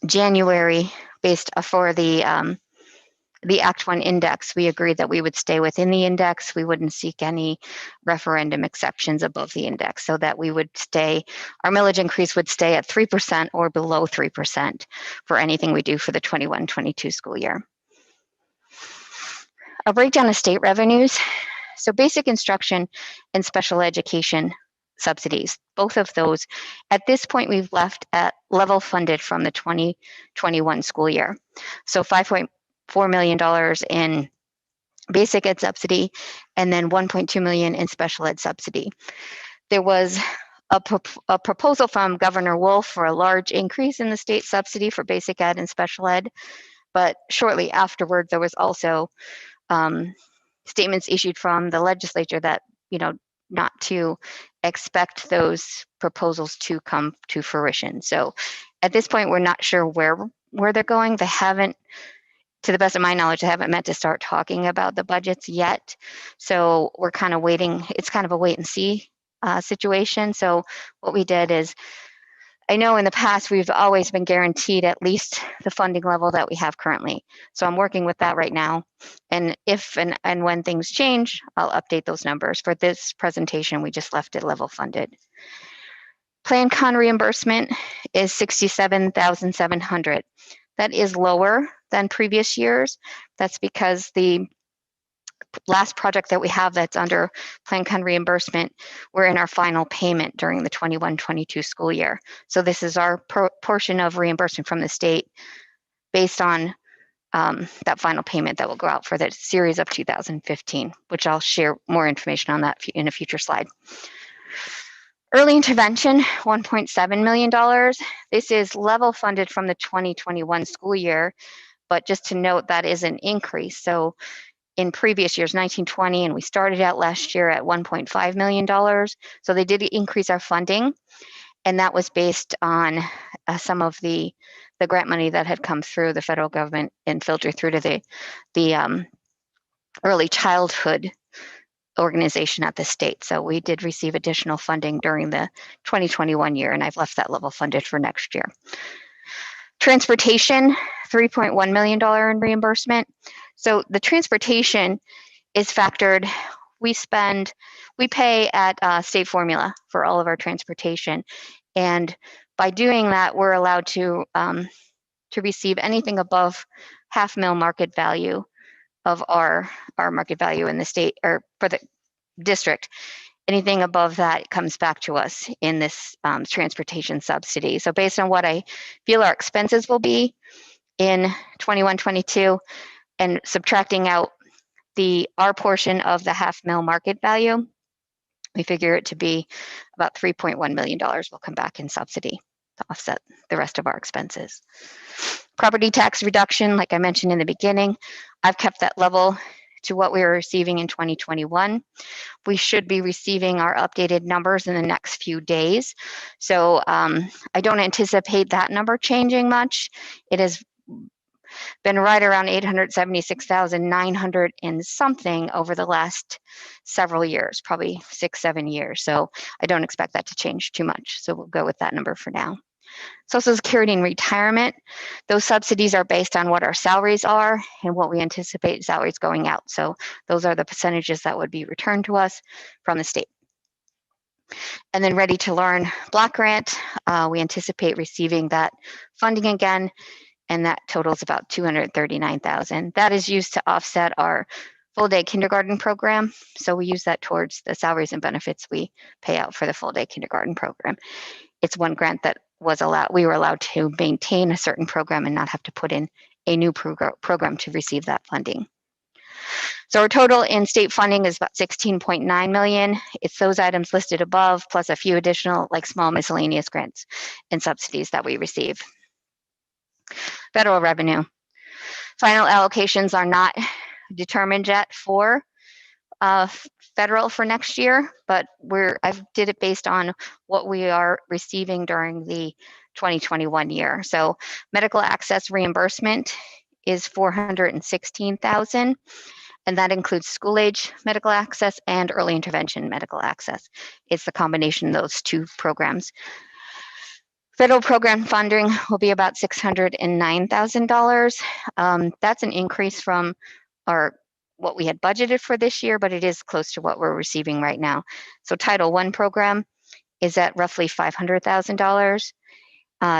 January, based for the Act 1 index, we agreed that we would stay within the index. We wouldn't seek any referendum exceptions above the index, so that we would stay, our millage increase would stay at 3% or below 3% for anything we do for the 21-22 school year. A breakdown of state revenues. So basic instruction and special education subsidies, both of those, at this point, we've left at level funded from the 2021 school year. So $5.4 million in basic ed subsidy, and then $1.2 million in special ed subsidy. There was a proposal from Governor Wolf for a large increase in the state subsidy for basic ed and special ed, but shortly afterward, there was also statements issued from the legislature that, you know, not to expect those proposals to come to fruition. So at this point, we're not sure where they're going. They haven't, to the best of my knowledge, they haven't meant to start talking about the budgets yet. So we're kind of waiting. It's kind of a wait and see situation. So what we did is, I know in the past we've always been guaranteed at least the funding level that we have currently. So I'm working with that right now. And if and when things change, I'll update those numbers. For this presentation, we just left it level funded. Plan con reimbursement is $67,700. That is lower than previous years. That's because the last project that we have that's under plan con reimbursement, we're in our final payment during the 21-22 school year. So this is our portion of reimbursement from the state based on that final payment that will go out for the series of 2015, which I'll share more information on that in a future slide. Early intervention, $1.7 million. This is level funded from the 2021 school year, but just to note that is an increase. So in previous years, 1920, and we started out last year at $1.5 million. So they did increase our funding, and that was based on some of the grant money that had come through the federal government and filtered through to the early childhood organization at the state. So we did receive additional funding during the 2021 year, and I've left that level funded for next year. Transportation, $3.1 million in reimbursement. So the transportation is factored. We pay at state formula for all of our transportation. And by doing that, we're allowed to receive anything above half-mil market value of our market value in the state, or for the district. Anything above that comes back to us in this transportation subsidy. So based on what I feel our expenses will be in 21-22 and subtracting out our portion of the half-mil market value, we figure it to be about $3.1 million will come back in subsidy to offset the rest of our expenses. Property tax reduction, like I mentioned in the beginning, I've kept that level to what we were receiving in 2021. We should be receiving our updated numbers in the next few days. So I don't anticipate that number changing much. It has been right around 876,900 and something over the last several years, probably 6-7 years. So I don't expect that to change too much. So we'll go with that number for now. Social Security and retirement, those subsidies are based on what our salaries are and what we anticipate salaries going out. So those are the percentages that would be returned to us from the state. And then Ready to Learn block grant, we anticipate receiving that funding again, and that totals about $239,000. That is used to offset our full day kindergarten program. So we use that towards the salaries and benefits we pay out for the full day kindergarten program. It's one grant that we were allowed to maintain a certain program and not have to put in a new program to receive that funding. So our total in state funding is about $16.9 million. It's those items listed above, plus a few additional like small miscellaneous grants and subsidies that we receive. Federal revenue. Final allocations are not determined yet for federal for next year, but I did it based on what we are receiving during the 2021 year. So medical access reimbursement is $416,000, and that includes school age medical access and early intervention medical access. It's the combination of those two programs. Federal program funding will be about $609,000. That's an increase from what we had budgeted for this year, but it is close to what we're receiving right now. So Title I program is at roughly $500,000.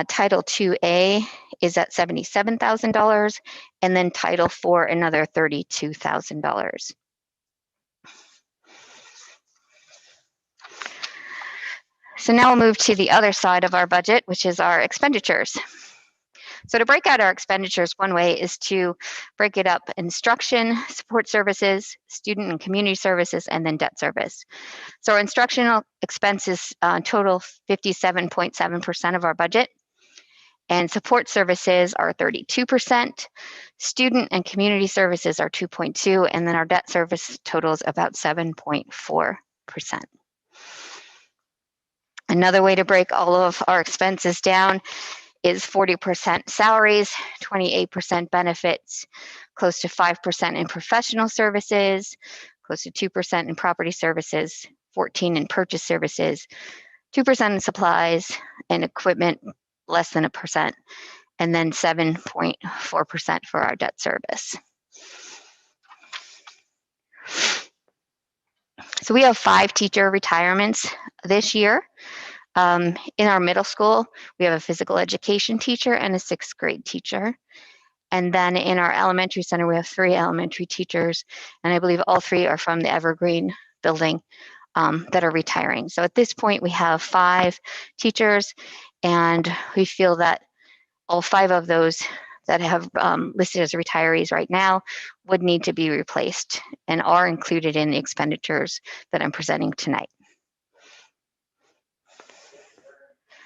Title IIA is at $77,000, and then Title IV another $32,000. So now we'll move to the other side of our budget, which is our expenditures. So to break out our expenditures, one way is to break it up: instruction, support services, student and community services, and then debt service. So our instructional expenses total 57.7% of our budget, and support services are 32%, student and community services are 2.2%, and then our debt service totals about 7.4%. Another way to break all of our expenses down is 40% salaries, 28% benefits, close to 5% in professional services, close to 2% in property services, 14% in purchase services, 2% in supplies and equipment, less than 1%, and then 7.4% for our debt service. So we have 5 teacher retirements this year. In our middle school, we have a physical education teacher and a 6th grade teacher. And then in our elementary center, we have 3 elementary teachers, and I believe all 3 are from the Evergreen building that are retiring. So at this point, we have 5 teachers, and we feel that all 5 of those that have listed as retirees right now would need to be replaced and are included in the expenditures that I'm presenting tonight.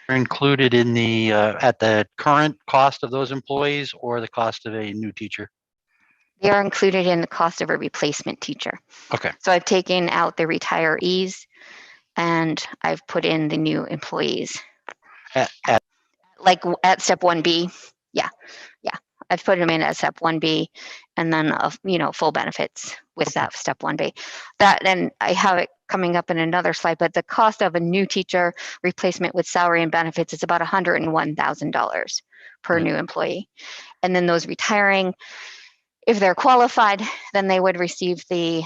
Are included in the at the current cost of those employees or the cost of a new teacher? They are included in the cost of a replacement teacher. Okay. So I've taken out the retirees and I've put in the new employees. Like at step 1B, yeah. I've put them in at step 1B, and then full benefits with that step 1B. That, and I have it coming up in another slide, but the cost of a new teacher replacement with salary and benefits is about $101,000 per new employee. And then those retiring, if they're qualified, then they would receive the,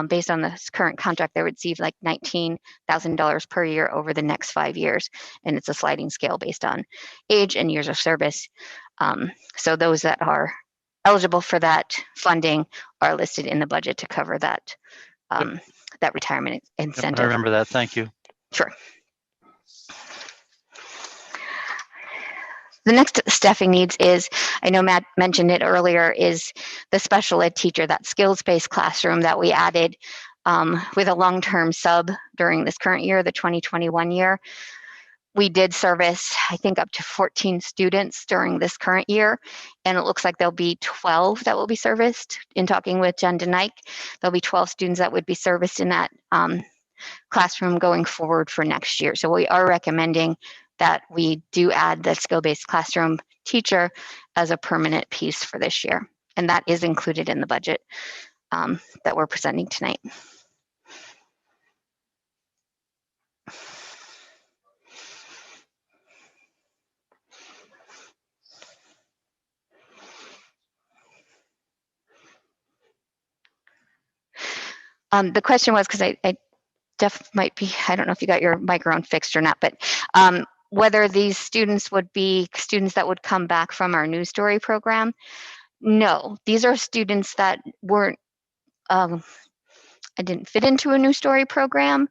based on the current contract, they would receive like $19,000 per year over the next 5 years. And it's a sliding scale based on age and years of service. So those that are eligible for that funding are listed in the budget to cover that, that retirement incentive. I remember that. Thank you. Sure. The next staffing needs is, I know Matt mentioned it earlier, is the special ed teacher, that skills-based classroom that we added with a long-term sub during this current year, the 2021 year. We did service, I think, up to 14 students during this current year, and it looks like there'll be 12 that will be serviced. In talking with Jen DeNike, there'll be 12 students that would be serviced in that classroom going forward for next year. So we are recommending that we do add the skill-based classroom teacher as a permanent piece for this year. And that is included in the budget that we're presenting tonight. The question was, because I might be, I don't know if you got your microphone fixed or not, but whether these students would be students that would come back from our news story program. No, these are students that weren't, I didn't fit into a news story program.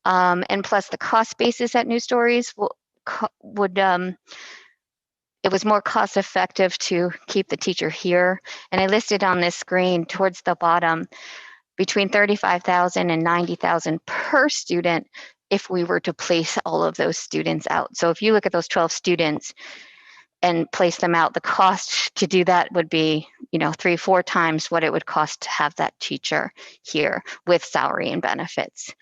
And plus the cost basis at news stories would it was more cost effective to keep the teacher here. And I listed on this screen towards the bottom, between $35,000 and $90,000 per student if we were to place all of those students out. So if you look at those 12 students and place them out, the cost to do that would be, 3-4 times what it would cost to have that teacher here with salary and benefits.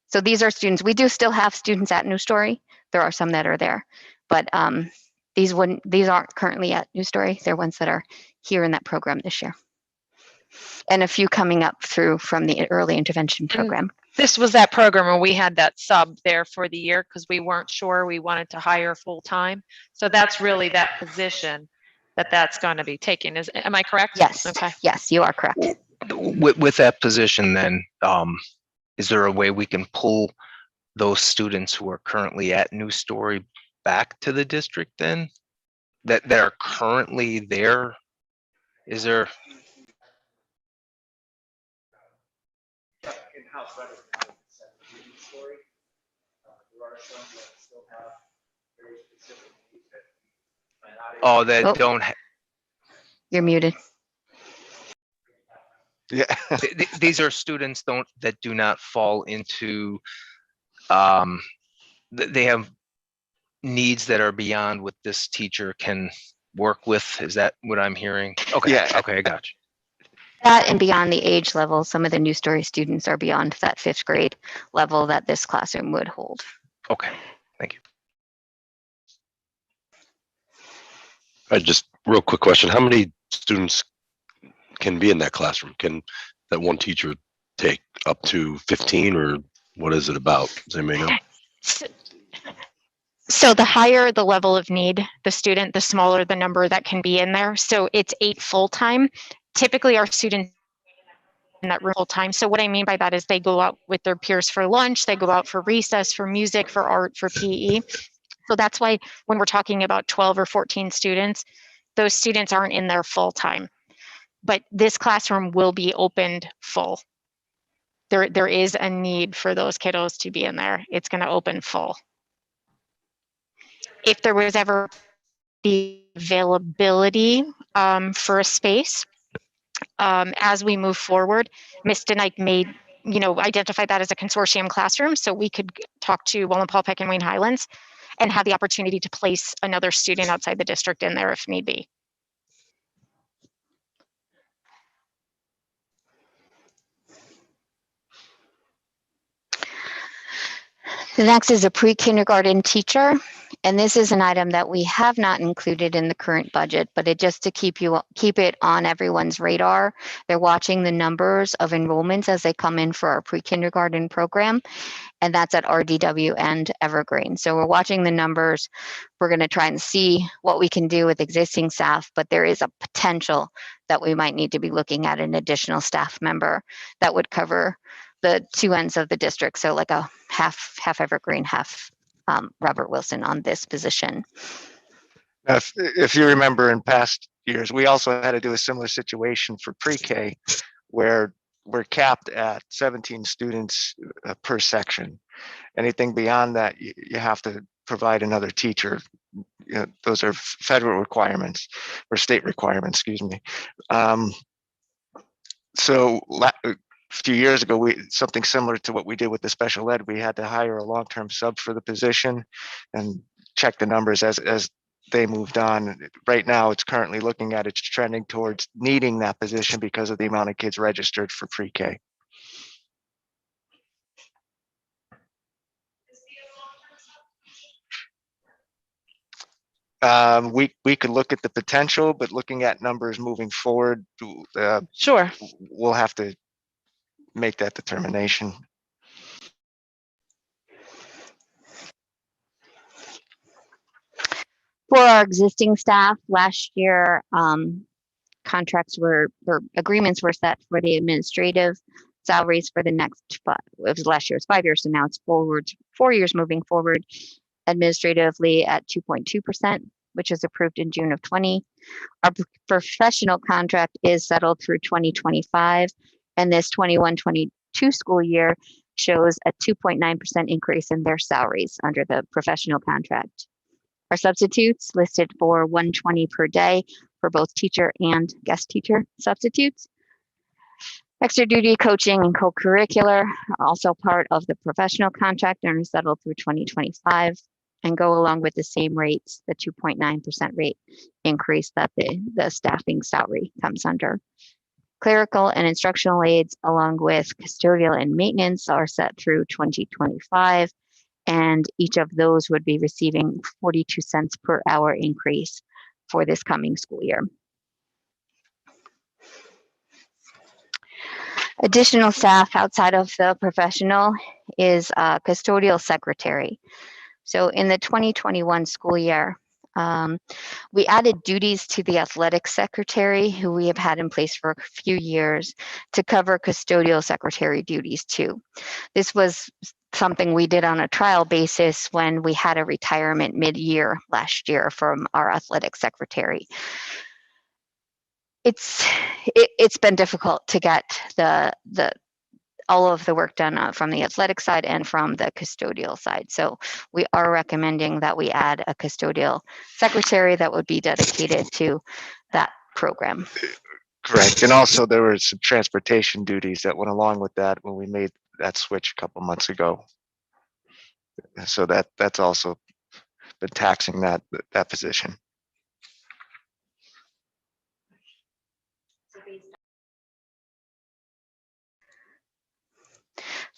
So these are students. We do still have students at New Story. There are some that are there, but these aren't currently at New Story. They're ones that are here in that program this year. And a few coming up through from the early intervention program. This was that program where we had that sub there for the year because we weren't sure we wanted to hire full time. So that's really that position that's going to be taken. Am I correct? Yes. Okay. Yes, you are correct. With that position, then, is there a way we can pull those students who are currently at New Story back to the district then? That are currently there? Is there? In-house rather than having to send a new story. There are some that still have very specific needs that are not That don't. You're muted. Yeah. These are students that do not fall into. They have needs that are beyond what this teacher can work with. Is that what I'm hearing? Okay. Yeah. Okay, I got you. That and beyond the age level, some of the new story students are beyond that 5th grade level that this classroom would hold. Okay, thank you. Just real quick question. How many students can be in that classroom? Can that one teacher take up to 15, or what is it about? Does anybody know? So the higher the level of need, the student, the smaller the number that can be in there. So it's 8 full-time. Typically our students in that room full time. So what I mean by that is they go out with their peers for lunch, they go out for recess, for music, for art, for PE. So that's why when we're talking about 12 or 14 students, those students aren't in there full time. But this classroom will be opened full. There is a need for those kiddos to be in there. It's going to open full. If there was ever the availability for a space, as we move forward, Ms. Denike may, identify that as a consortium classroom, so we could talk to Wallenpaupack Peck and Wayne Highlands and have the opportunity to place another student outside the district in there if need be. The next is a pre-kindergarten teacher. And this is an item that we have not included in the current budget, but it just to keep it on everyone's radar. They're watching the numbers of enrollments as they come in for our pre-kindergarten program, and that's at RDW and Evergreen. So we're watching the numbers. We're going to try and see what we can do with existing staff, but there is a potential that we might need to be looking at an additional staff member that would cover the 2 ends of the district. So like a half Evergreen, half Robert Wilson on this position. If you remember in past years, we also had to do a similar situation for pre-K where we're capped at 17 students per section. Anything beyond that, you have to provide another teacher. Those are federal requirements or state requirements, excuse me. So a few years ago, something similar to what we did with the special ed, we had to hire a long-term sub for the position and check the numbers as they moved on. Right now, it's currently looking at it's trending towards needing that position because of the amount of kids registered for pre-K. We could look at the potential, but looking at numbers moving forward, Sure. we'll have to make that determination. For our existing staff, last year, contracts or agreements were set for the administrative salaries for the next, it was last year, it's 5 years, so now it's 4 years moving forward, administratively at 2.2%, which was approved in June of 20. Our professional contract is settled through 2025, and this 21-22 school year shows a 2.9% increase in their salaries under the professional contract. Our substitutes listed for $120 per day for both teacher and guest teacher substitutes. Extra duty coaching and co-curricular are also part of the professional contract and are settled through 2025 and go along with the same rates, the 2.9% rate increase that the staffing salary comes under. Clerical and instructional aides, along with custodial and maintenance, are set through 2025, and each of those would be receiving 42 cents per hour increase for this coming school year. Additional staff outside of the professional is custodial secretary. So in the 2021 school year, we added duties to the athletic secretary, who we have had in place for a few years, to cover custodial secretary duties too. This was something we did on a trial basis when we had a retirement mid-year last year from our athletic secretary. It's been difficult to get all of the work done from the athletic side and from the custodial side. So we are recommending that we add a custodial secretary that would be dedicated to that program. Correct. And also there were some transportation duties that went along with that when we made that switch a couple months ago. So that's also been taxing that position.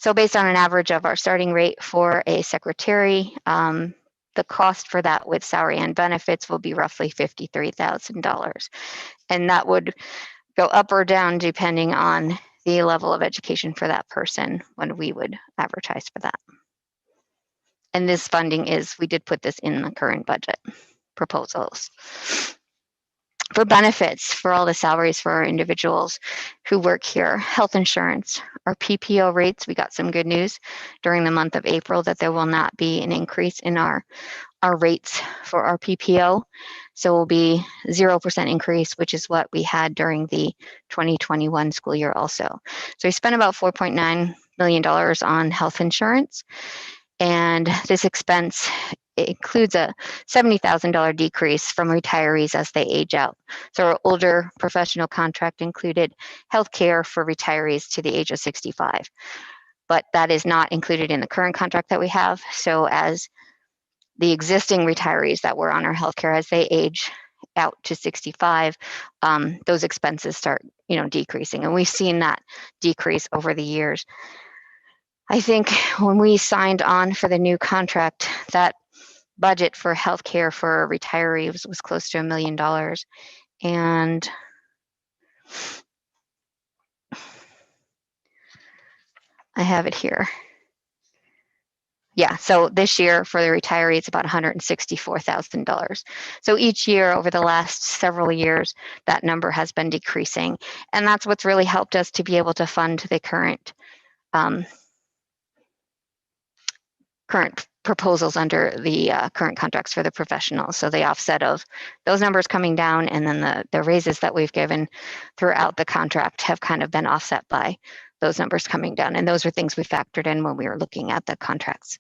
So based on an average of our starting rate for a secretary, the cost for that with salary and benefits will be roughly $53,000. And that would go up or down depending on the level of education for that person when we would advertise for that. And this funding is, we did put this in the current budget proposals. For benefits, for all the salaries for our individuals who work here, health insurance, our PPO rates, we got some good news during the month of April that there will not be an increase in our rates for our PPO. So it will be 0% increase, which is what we had during the 2021 school year also. So we spent about $4.9 million on health insurance. And this expense includes a $70,000 decrease from retirees as they age out. So our older professional contract included health care for retirees to the age of 65. But that is not included in the current contract that we have. So as the existing retirees that were on our healthcare, as they age out to 65, those expenses start, decreasing. And we've seen that decrease over the years. I think when we signed on for the new contract, that budget for healthcare for retirees was close to $1 million. And I have it here. Yeah, so this year for the retiree, it's about $164,000. So each year over the last several years, that number has been decreasing. And that's what's really helped us to be able to fund the current proposals under the current contracts for the professionals. So the offset of those numbers coming down, and then the raises that we've given throughout the contract have kind of been offset by those numbers coming down. And those are things we factored in when we were looking at the contracts.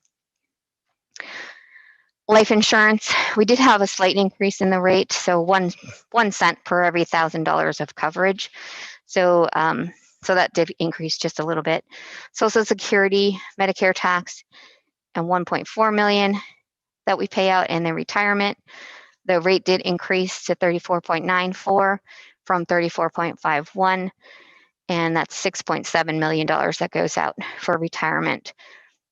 Life insurance, we did have a slight increase in the rate. So one cent per every $1,000 of coverage. So, so that did increase just a little bit. Social Security, Medicare tax, and $1.4 million that we pay out, and then retirement, the rate did increase to 34.94 from 34.51, and that's $6.7 million that goes out for retirement.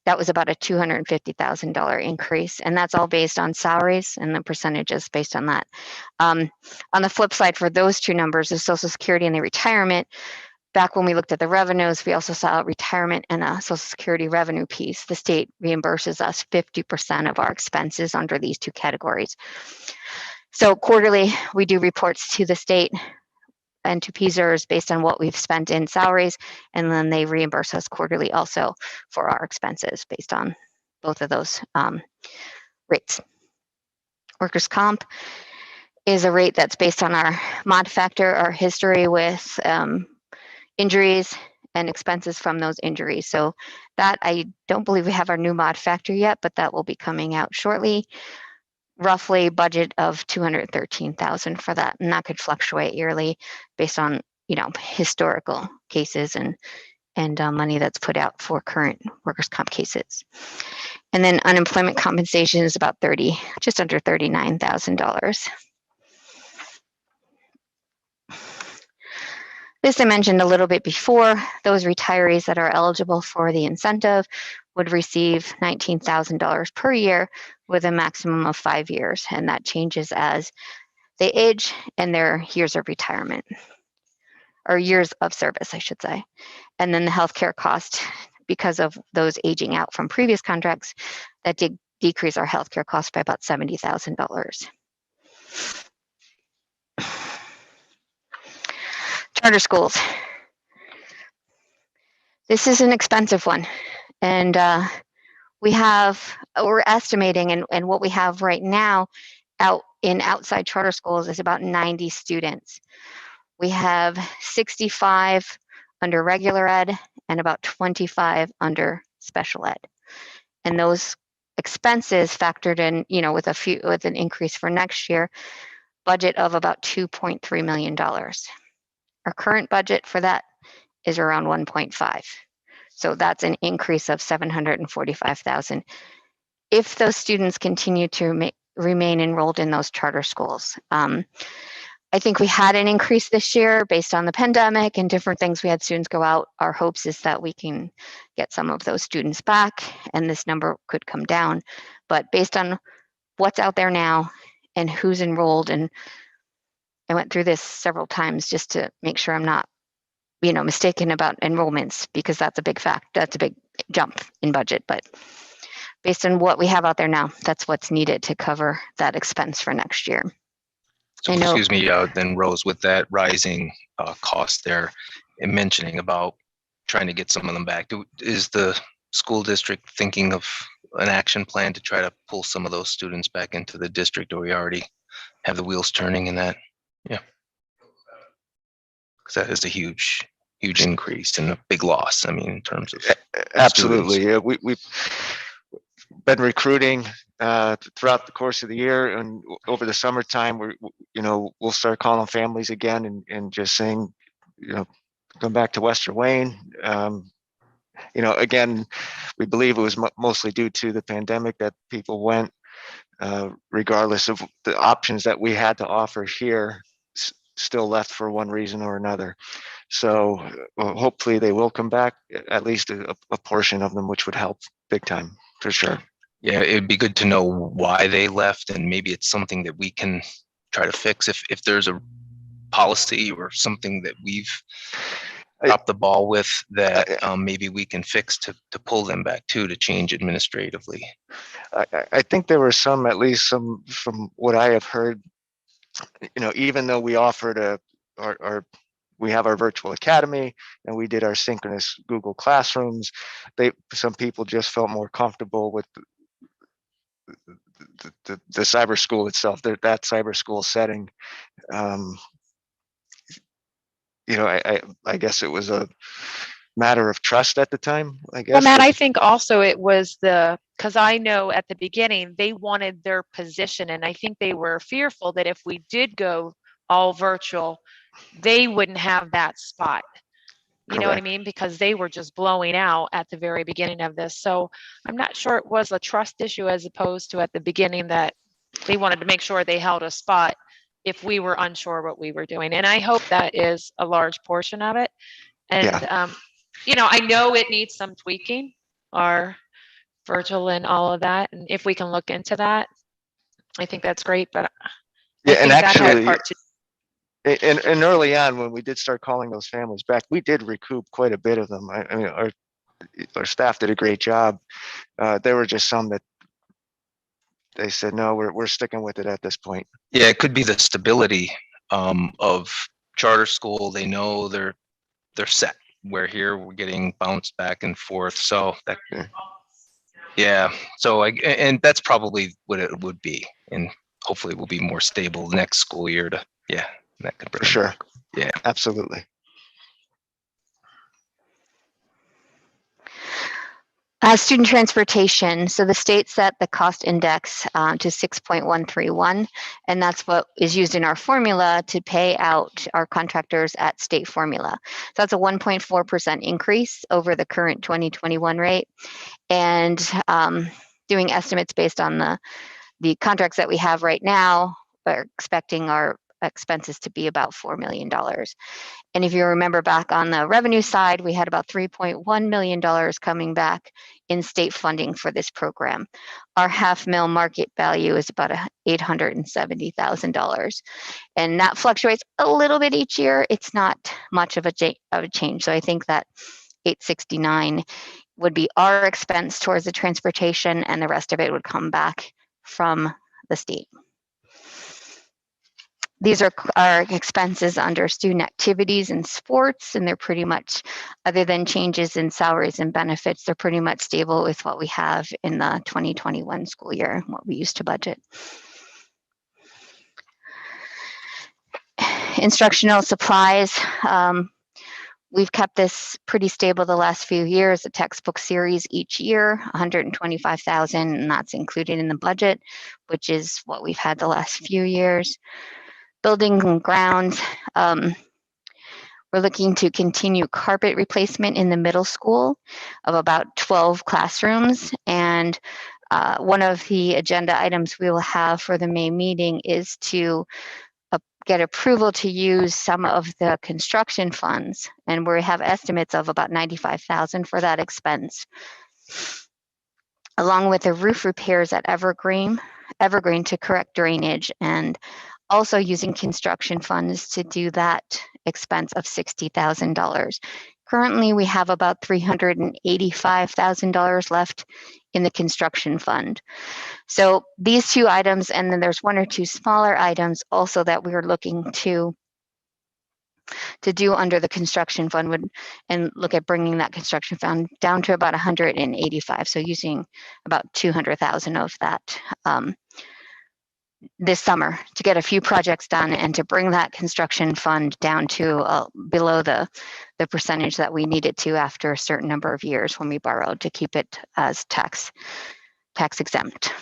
That was about a $250,000 increase, and that's all based on salaries and the percentages based on that. On the flip side, for those two numbers, the Social Security and the retirement, back when we looked at the revenues, we also saw retirement and a Social Security revenue piece. The state reimburses us 50% of our expenses under these two categories. So quarterly, we do reports to the state and to PSERS based on what we've spent in salaries, and then they reimburse us quarterly also for our expenses based on both of those rates. Workers' comp is a rate that's based on our mod factor, our history with injuries and expenses from those injuries. So that, I don't believe we have our new mod factor yet, but that will be coming out shortly. Roughly budget of $213,000 for that, and that could fluctuate yearly based on historical cases and money that's put out for current workers' comp cases. And then unemployment compensation is about just under $39,000. This I mentioned a little bit before. Those retirees that are eligible for the incentive would receive $19,000 per year with a maximum of 5 years, and that changes as they age and their years of retirement, or years of service, I should say. And then the healthcare cost, because of those aging out from previous contracts, that did decrease our healthcare cost by about $70,000. Charter schools. This is an expensive one, and we're estimating, and what we have right now out in outside charter schools is about 90 students. We have 65 under regular ed and about 25 under special ed. And those expenses factored in, with an increase for next year, budget of about $2.3 million. Our current budget for that is around 1.5. So that's an increase of $745,000. If those students continue to remain enrolled in those charter schools, I think we had an increase this year based on the pandemic and different things. We had students go out. Our hopes is that we can get some of those students back and this number could come down. But based on what's out there now and who's enrolled, and I went through this several times just to make sure I'm not, mistaken about enrollments, because that's a big fact. That's a big jump in budget. But based on what we have out there now, that's what's needed to cover that expense for next year. So, excuse me, then Rose, with that rising cost there, and mentioning about trying to get some of them back, is the school district thinking of an action plan to try to pull some of those students back into the district, or we already have the wheels turning in that? Yeah, because that is a huge increase and a big loss. I mean, in terms of absolutely, yeah, we've been recruiting throughout the course of the year, and over the summertime, we'll start calling families again and just saying, come back to Western Wayne. Again, we believe it was mostly due to the pandemic that people went, regardless of the options that we had to offer here, still left for one reason or another. So hopefully they will come back, at least a portion of them, which would help big time for sure. Yeah, it'd be good to know why they left, and maybe it's something that we can try to fix if there's a policy or something that we've dropped the ball with that maybe we can fix to pull them back to change administratively. I think there were some, at least some from what I have heard, even though we offered we have our virtual academy and we did our synchronous Google Classrooms, some people just felt more comfortable with the cyber school itself, that cyber school setting. I guess it was a matter of trust at the time, I guess. Well, Matt, I think also it was because I know at the beginning they wanted their position, and I think they were fearful that if we did go all virtual, they wouldn't have that spot. You know what I mean? Because they were just blowing out at the very beginning of this. So I'm not sure it was a trust issue as opposed to at the beginning that they wanted to make sure they held a spot if we were unsure what we were doing. And I hope that is a large portion of it. And, I know it needs some tweaking, our virtual and all of that. And if we can look into that, I think that's great. But yeah, and actually, and early on when we did start calling those families back, we did recoup quite a bit of them. I mean, our staff did a great job. There were just some that they said, no, we're sticking with it at this point. Yeah, it could be the stability of charter school. They know they're set. Where here we're getting bounced back and forth. So that, yeah. So and that's probably what it would be. And hopefully it will be more stable next school year that could for sure. Yeah, absolutely. Student transportation. So the state set the cost index to 6.131, and that's what is used in our formula to pay out our contractors at state formula. So that's a 1.4% increase over the current 2021 rate. And doing estimates based on the contracts that we have right now, we're expecting our expenses to be about $4 million. And if you remember back on the revenue side, we had about $3.1 million coming back in state funding for this program. Our $500,000 market value is about $870,000. And that fluctuates a little bit each year. It's not much of a change. So I think that 869 would be our expense towards the transportation, and the rest of it would come back from the state. These are our expenses under student activities and sports, and they're pretty much, other than changes in salaries and benefits, they're pretty much stable with what we have in the 2021 school year, what we used to budget. Instructional supplies. We've kept this pretty stable the last few years. The textbook series each year, $125,000, and that's included in the budget, which is what we've had the last few years. Buildings and grounds, we're looking to continue carpet replacement in the middle school of about 12 classrooms. And one of the agenda items we will have for the May meeting is to get approval to use some of the construction funds, and we have estimates of about $95,000 for that expense, along with the roof repairs at Evergreen to correct drainage, and also using construction funds to do that expense of $60,000. Currently, we have about $385,000 left in the construction fund. So these two items, and then there's one or two smaller items also that we are looking to do under the construction fund, and look at bringing that construction fund down to about 185. So using about 200,000 of that this summer to get a few projects done and to bring that construction fund down to below the percentage that we needed to after a certain number of years when we borrowed, to keep it as tax exempt.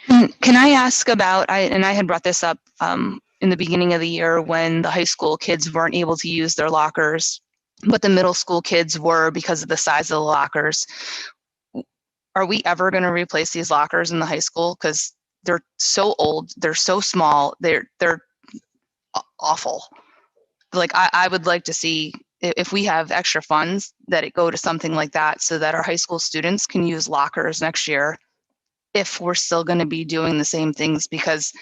Can I ask about, and I had brought this up in the beginning of the year when the high school kids weren't able to use their lockers, but the middle school kids were because of the size of the lockers. Are we ever going to replace these lockers in the high school? Because they're so old, they're so small, they're awful. Like I would like to see, if we have extra funds, that it go to something like that so that our high school students can use lockers next year, if we're still going to be doing the same things, because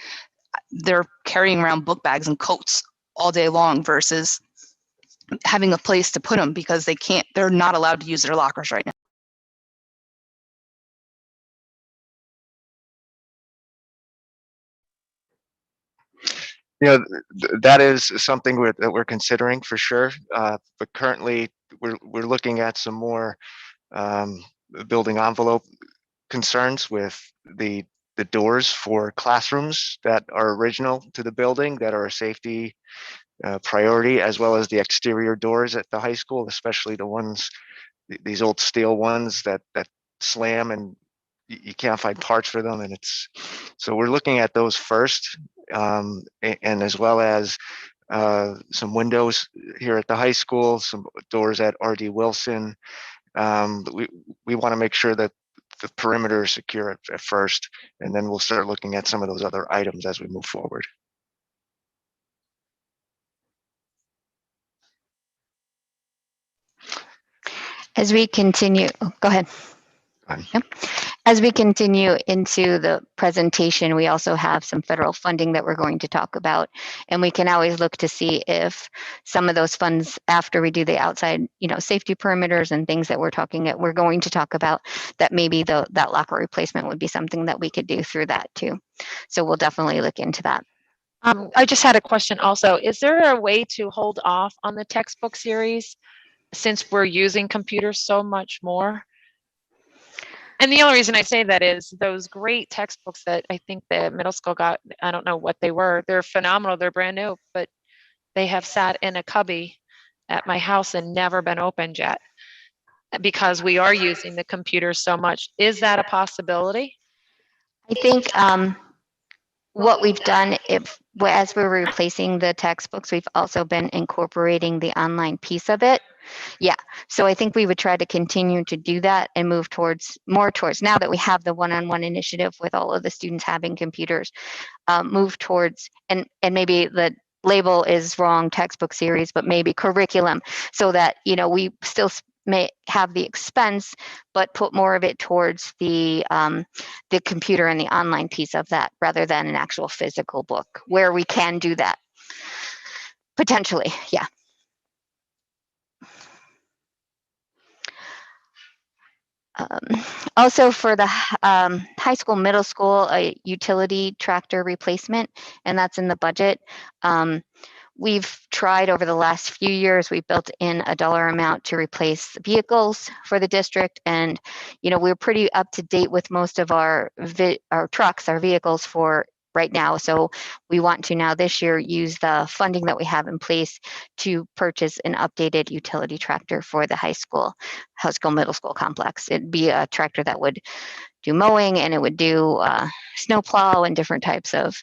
they're carrying around book bags and coats all day long versus having a place to put them, because they're not allowed to use their lockers right now. That is something that we're considering for sure. But currently, we're looking at some more building envelope concerns with the doors for classrooms that are original to the building, that are a safety priority, as well as the exterior doors at the high school, especially the ones, these old steel ones that slam and you can't find parts for them. And so we're looking at those first, and as well as some windows here at the high school, some doors at RD Wilson. We want to make sure that the perimeter is secure at first, and then we'll start looking at some of those other items as we move forward. As we continue, go ahead. Yep. As we continue into the presentation, we also have some federal funding that we're going to talk about, and we can always look to see if some of those funds, after we do the outside, safety perimeters and things that we're going to talk about, that maybe that locker replacement would be something that we could do through that too. So we'll definitely look into that. I just had a question also. Is there a way to hold off on the textbook series since we're using computers so much more? And the only reason I say that is those great textbooks that I think the middle school got, I don't know what they were. They're phenomenal. They're brand new, but they have sat in a cubby at my house and never been opened yet because we are using the computers so much. Is that a possibility? I think what we've done, as we're replacing the textbooks, we've also been incorporating the online piece of it. Yeah, so I think we would try to continue to do that and move more towards, now that we have the one-on-one initiative with all of the students having computers, move towards, and maybe the label is wrong, textbook series, but maybe curriculum, so that, we still may have the expense, but put more of it towards the computer and the online piece of that, rather than an actual physical book, where we can do that potentially. Yeah. Also for the high school, middle school, a utility tractor replacement, and that's in the budget. We've tried over the last few years, we built in a dollar amount to replace vehicles for the district. And, we're pretty up to date with most of our trucks, our vehicles for right now. So we want to now this year use the funding that we have in place to purchase an updated utility tractor for the high school, middle school complex. It'd be a tractor that would do mowing, and it would do snow plow and different types of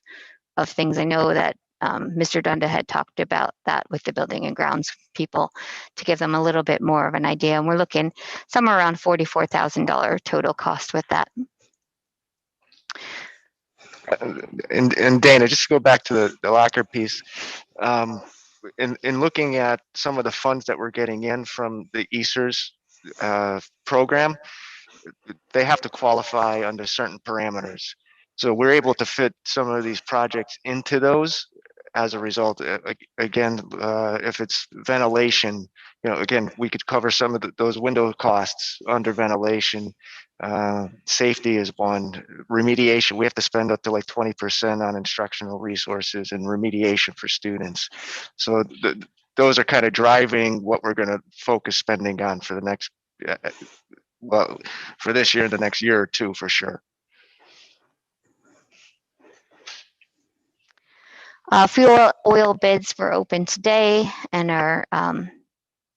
things. I know that Mr. Dunda had talked about that with the building and grounds people to give them a little bit more of an idea. And we're looking somewhere around $44,000 total cost with that. And Dana, just to go back to the locker piece, in looking at some of the funds that we're getting in from the ESERS program, they have to qualify under certain parameters. So we're able to fit some of these projects into those as a result. Again, if it's ventilation, again, we could cover some of those window costs under ventilation. Safety is one. Remediation, we have to spend up to like 20% on instructional resources and remediation for students. So those are kind of driving what we're going to focus spending on for the next, well, for this year and the next year or two, for sure. Fuel oil bids were open today and are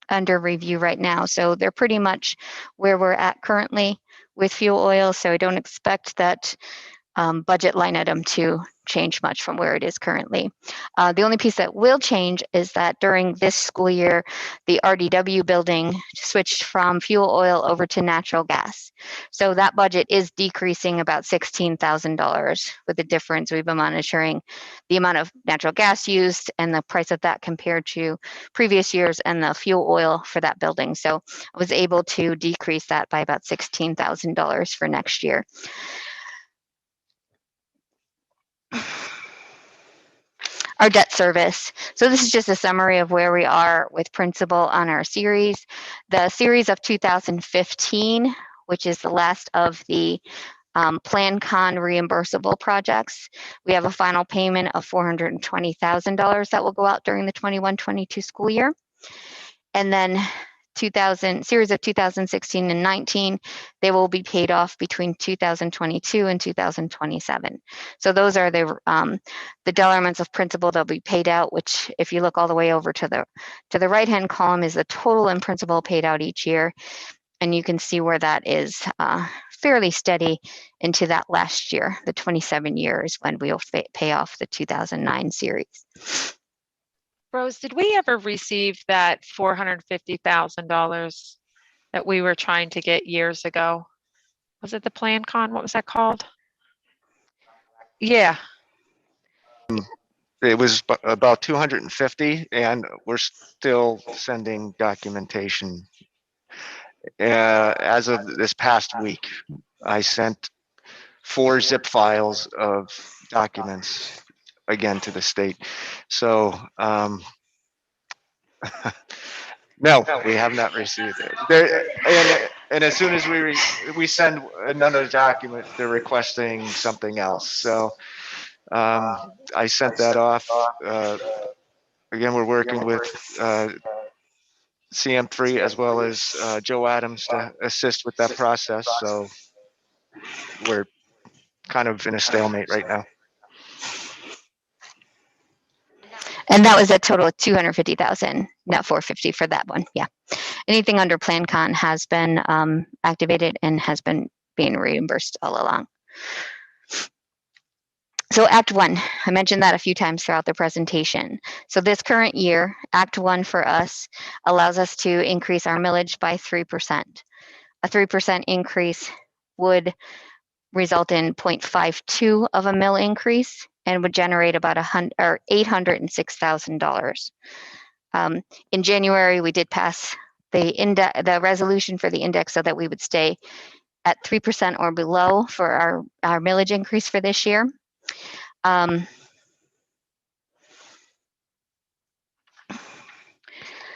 under review right now. So they're pretty much where we're at currently with fuel oil. So I don't expect that budget line item to change much from where it is currently. The only piece that will change is that during this school year, the RDW building switched from fuel oil over to natural gas. So that budget is decreasing about $16,000. With the difference, we've been monitoring the amount of natural gas used and the price of that compared to previous years and the fuel oil for that building. So I was able to decrease that by about $16,000 for next year. Our debt service. So this is just a summary of where we are with principal on our series. The series of 2015, which is the last of the Plan Con reimbursable projects. We have a final payment of $420,000 that will go out during the 21-22 school year. And then series of 2016 and 19, they will be paid off between 2022 and 2027. So those are the dollar amounts of principal that'll be paid out, which if you look all the way over to the right-hand column is the total in principal paid out each year. And you can see where that is fairly steady into that last year, the 27 years when we'll pay off the 2009 series. Rose, did we ever receive that $450,000 that we were trying to get years ago? Was it the Plan Con? What was that called? Yeah. It was about 250, and we're still sending documentation. As of this past week, I sent 4 zip files of documents again to the state. So no, we have not received it. And as soon as we send another document, they're requesting something else. So I sent that off. Again, we're working with CM3 as well as Joe Adams to assist with that process. So we're kind of in a stalemate right now. And that was a total of 250,000, not 450 for that one. Yeah. Anything under Plan Con has been activated and has been being reimbursed all along. So Act 1, I mentioned that a few times throughout the presentation. So this current year, Act 1 for us allows us to increase our millage by 3%. A 3% increase would result in 0.52 of a mill increase and would generate about $806,000. In January, we did pass the resolution for the index so that we would stay at 3% or below for our millage increase for this year.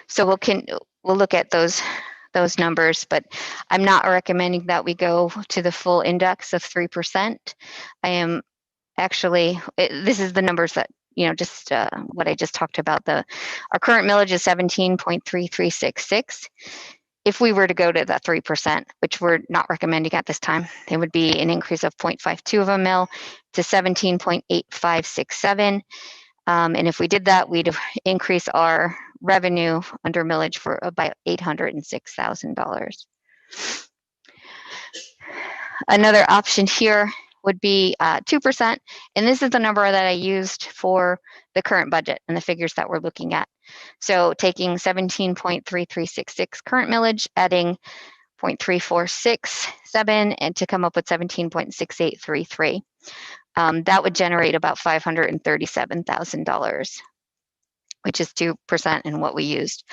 So we'll look at those numbers, but I'm not recommending that we go to the full index of 3%. I am actually, this is the numbers that, just what I just talked about. Our current millage is 17.3366. If we were to go to that 3%, which we're not recommending at this time, it would be an increase of 0.52 of a mil to 17.8567. And if we did that, we'd increase our revenue under millage for about $806,000. Another option here would be 2%. And this is the number that I used for the current budget and the figures that we're looking at. So taking 17.3366 current millage, adding 17.3467 and to come up with 17.6833. That would generate about $537,000, which is 2% in what we used.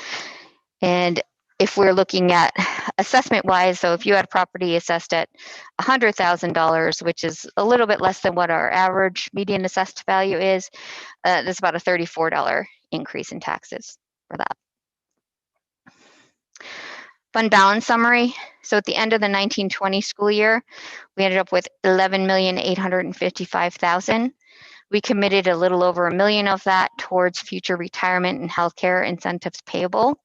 And if we're looking at assessment wise, so if you had a property assessed at $100,000, which is a little bit less than what our average median assessed value is, there's about a $34 increase in taxes for that. Fund balance summary. So at the end of the 1920 school year, we ended up with $11,855,000. We committed a little over $1 million of that towards future retirement and healthcare incentives payable.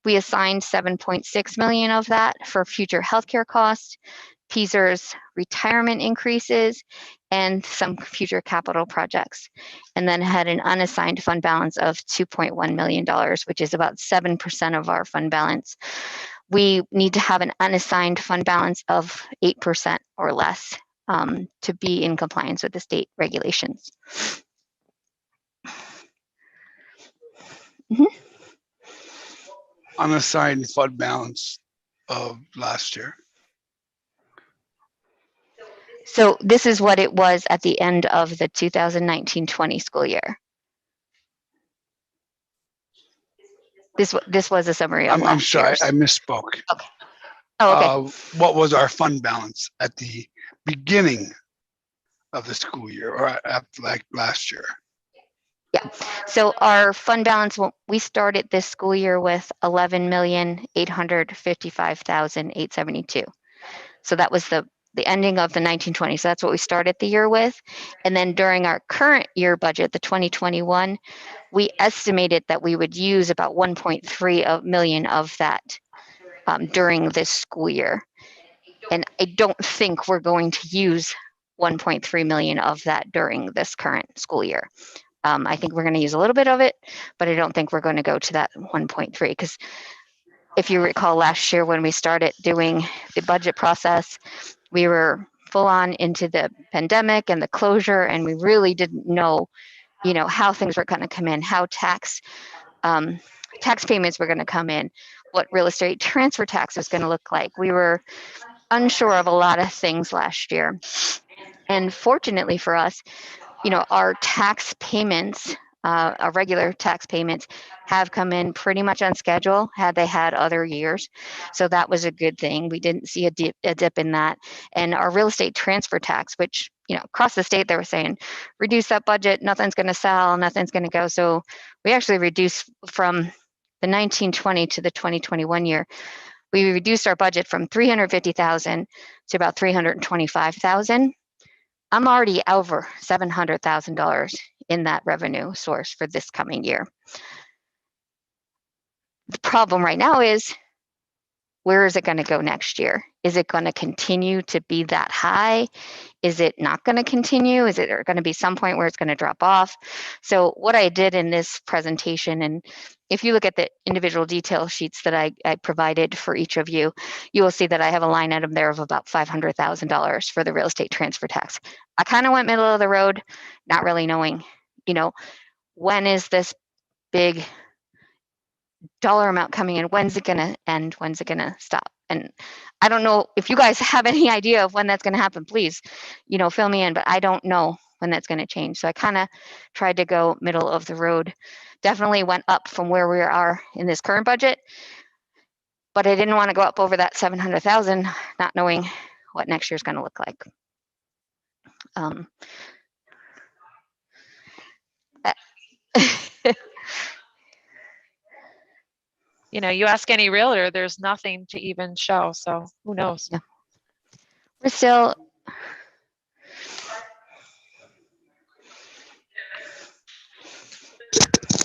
We assigned $7.6 million of that for future healthcare costs, PSERS retirement increases, and some future capital projects, and then had an unassigned fund balance of $2.1 million, which is about 7% of our fund balance. We need to have an unassigned fund balance of 8% or less to be in compliance with the state regulations. Mm-hmm. Unassigned fund balance of last year. So this is what it was at the end of the 2019-20 school year. This was a summary of I'm sorry, year's. I misspoke. Okay. Oh, okay. What was our fund balance at the beginning of the school year, or at like last year? Yeah. So our fund balance, we started this school year with $11,855,872. So that was the ending of the 1920. So that's what we started the year with. And then during our current year budget, the 2021, we estimated that we would use about 1.3 million of that during this school year. And I don't think we're going to use 1.3 million of that during this current school year. I think we're going to use a little bit of it, but I don't think we're going to go to that 1.3, because if you recall last year when we started doing the budget process, we were full on into the pandemic and the closure, and we really didn't know, how things were going to come in, how tax payments were going to come in, what real estate transfer tax was going to look like. We were unsure of a lot of things last year. And fortunately for us, our tax payments, our regular tax payments have come in pretty much on schedule had they had other years. So that was a good thing. We didn't see a dip in that. And our real estate transfer tax, which, across the state, they were saying, reduce that budget, nothing's going to sell, nothing's going to go. So we actually reduced from the 1920 to the 2021 year. We reduced our budget from $350,000 to about $325,000. I'm already over $700,000 in that revenue source for this coming year. The problem right now is, where is it going to go next year? Is it going to continue to be that high? Is it not going to continue? Is it going to be some point where it's going to drop off? So what I did in this presentation, and if you look at the individual detail sheets that I provided for each of you, you will see that I have a line item there of about $500,000 for the real estate transfer tax. I kind of went middle of the road, not really knowing, when is this big dollar amount coming in? When's it going to end? When's it going to stop? And I don't know if you guys have any idea of when that's going to happen. Please, fill me in, but I don't know when that's going to change. So I kind of tried to go middle of the road. Definitely went up from where we are in this current budget, but I didn't want to go up over that 700,000, not knowing what next year's going to look like. You ask any realtor, there's nothing to even show. So who knows? Yeah. We're still.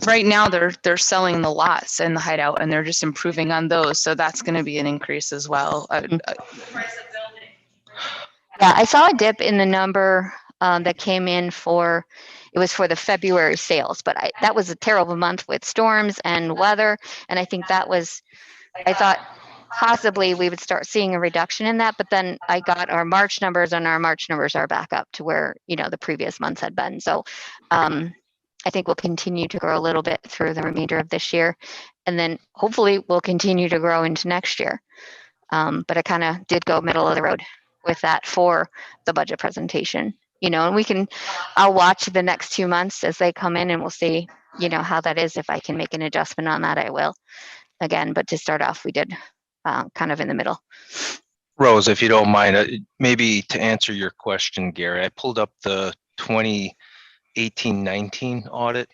Right now, they're selling the lots in the hideout, and they're just improving on those. So that's going to be an increase as well. Yeah, I saw a dip in the number that came in for the February sales, but that was a terrible month with storms and weather. And I think I thought possibly we would start seeing a reduction in that, but then I got our March numbers, and our March numbers are back up to where, the previous months had been. So I think we'll continue to grow a little bit through the remainder of this year. And then hopefully we'll continue to grow into next year. But I kind of did go middle of the road with that for the budget presentation, you know, and I'll watch the next 2 months as they come in and we'll see, you know, how that is. If I can make an adjustment on that, I will again, but to start off, we did kind of in the middle. Rose, if you don't mind, maybe to answer your question, Gary, I pulled up the 2018-19 audit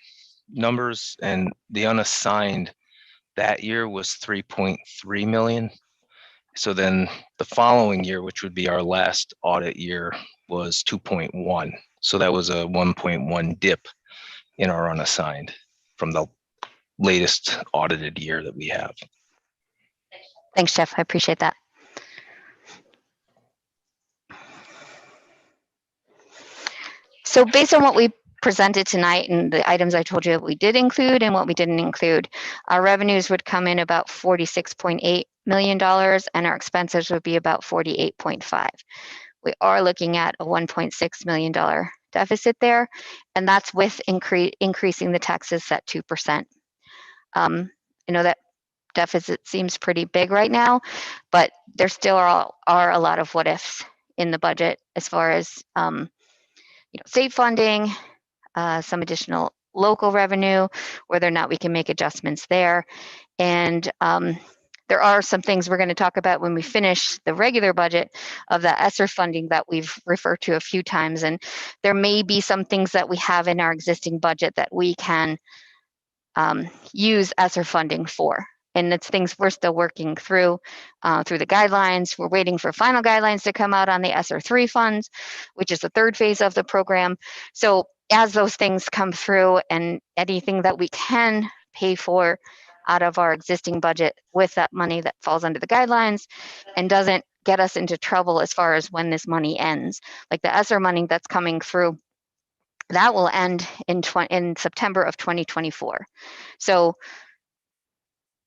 numbers, and the unassigned that year was 3.3 million. So then the following year, which would be our last audit year, was 2.1. So that was a 1.1 dip in our unassigned from the latest audited year that we have. Thanks, Jeff. I appreciate that. So based on what we presented tonight and the items I told you we did include and what we didn't include, our revenues would come in about $46.8 million and our expenses would be about 48.5. We are looking at a $1.6 million deficit there, and that's with increasing the taxes at 2%. I know that deficit seems pretty big right now, but there still are a lot of what ifs in the budget as far as you know, state funding, some additional local revenue, whether or not we can make adjustments there. And there are some things we're going to talk about when we finish the regular budget of the ESSER funding that we've referred to a few times. And there may be some things that we have in our existing budget that we can use ESSER funding for. And it's things we're still working through the guidelines. We're waiting for final guidelines to come out on the ESSER 3 funds, which is the third phase of the program. So as those things come through and anything that we can pay for out of our existing budget with that money that falls under the guidelines and doesn't get us into trouble as far as when this money ends, like the ESSER money that's coming through, that will end in September of 2024. So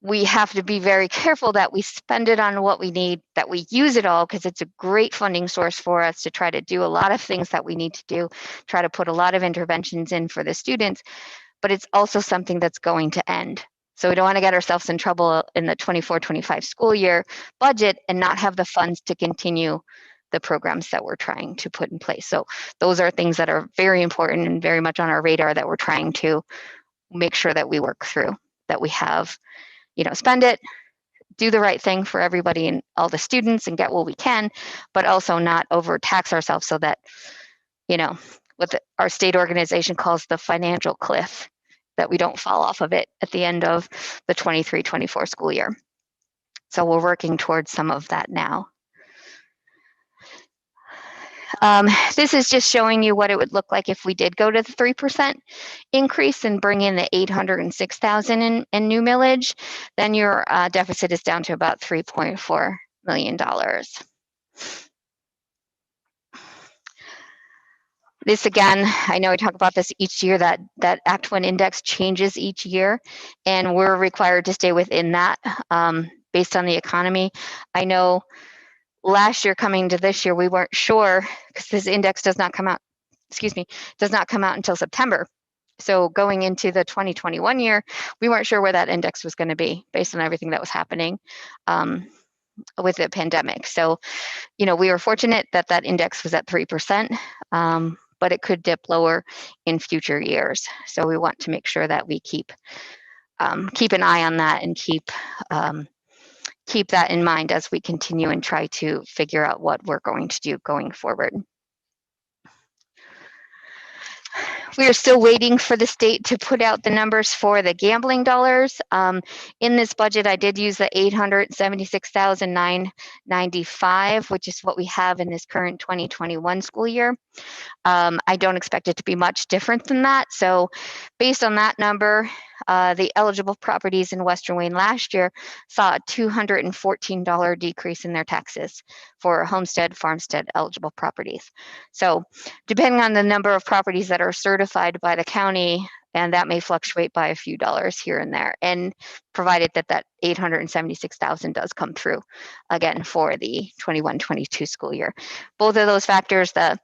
we have to be very careful that we spend it on what we need, that we use it all, because it's a great funding source for us to try to do a lot of things that we need to do, try to put a lot of interventions in for the students, but it's also something that's going to end. So we don't want to get ourselves in trouble in the 24-25 school year budget and not have the funds to continue the programs that we're trying to put in place. So those are things that are very important and very much on our radar that we're trying to make sure that we work through, that we have, you know, spend it, do the right thing for everybody and all the students and get what we can, but also not overtax ourselves so that, you know, what our state organization calls the financial cliff, that we don't fall off of it at the end of the 23-24 school year. So we're working towards some of that now. This is just showing you what it would look like if we did go to the 3% increase and bring in the $806,000 in new millage. Then your deficit is down to about $3.4 million. This again, I know we talk about this each year, that Act 1 index changes each year, and we're required to stay within that based on the economy. I know last year coming to this year, we weren't sure because this index does not come out, does not come out until September. So going into the 2021 year, we weren't sure where that index was going to be based on everything that was happening with the pandemic. So, you know, we were fortunate that that index was at 3%, but it could dip lower in future years. So we want to make sure that we keep an eye on that and keep that in mind as we continue and try to figure out what we're going to do going forward. We are still waiting for the state to put out the numbers for the gambling dollars. In this budget, I did use the $876,995, which is what we have in this current 2021 school year. I don't expect it to be much different than that. So based on that number, the eligible properties in Western Wayne last year saw a $214 decrease in their taxes for homestead, farmstead eligible properties. So depending on the number of properties that are certified by the county, and that may fluctuate by a few dollars here and there, and provided that that $876,000 does come through again for the 21-22 school year. Both of those factors, the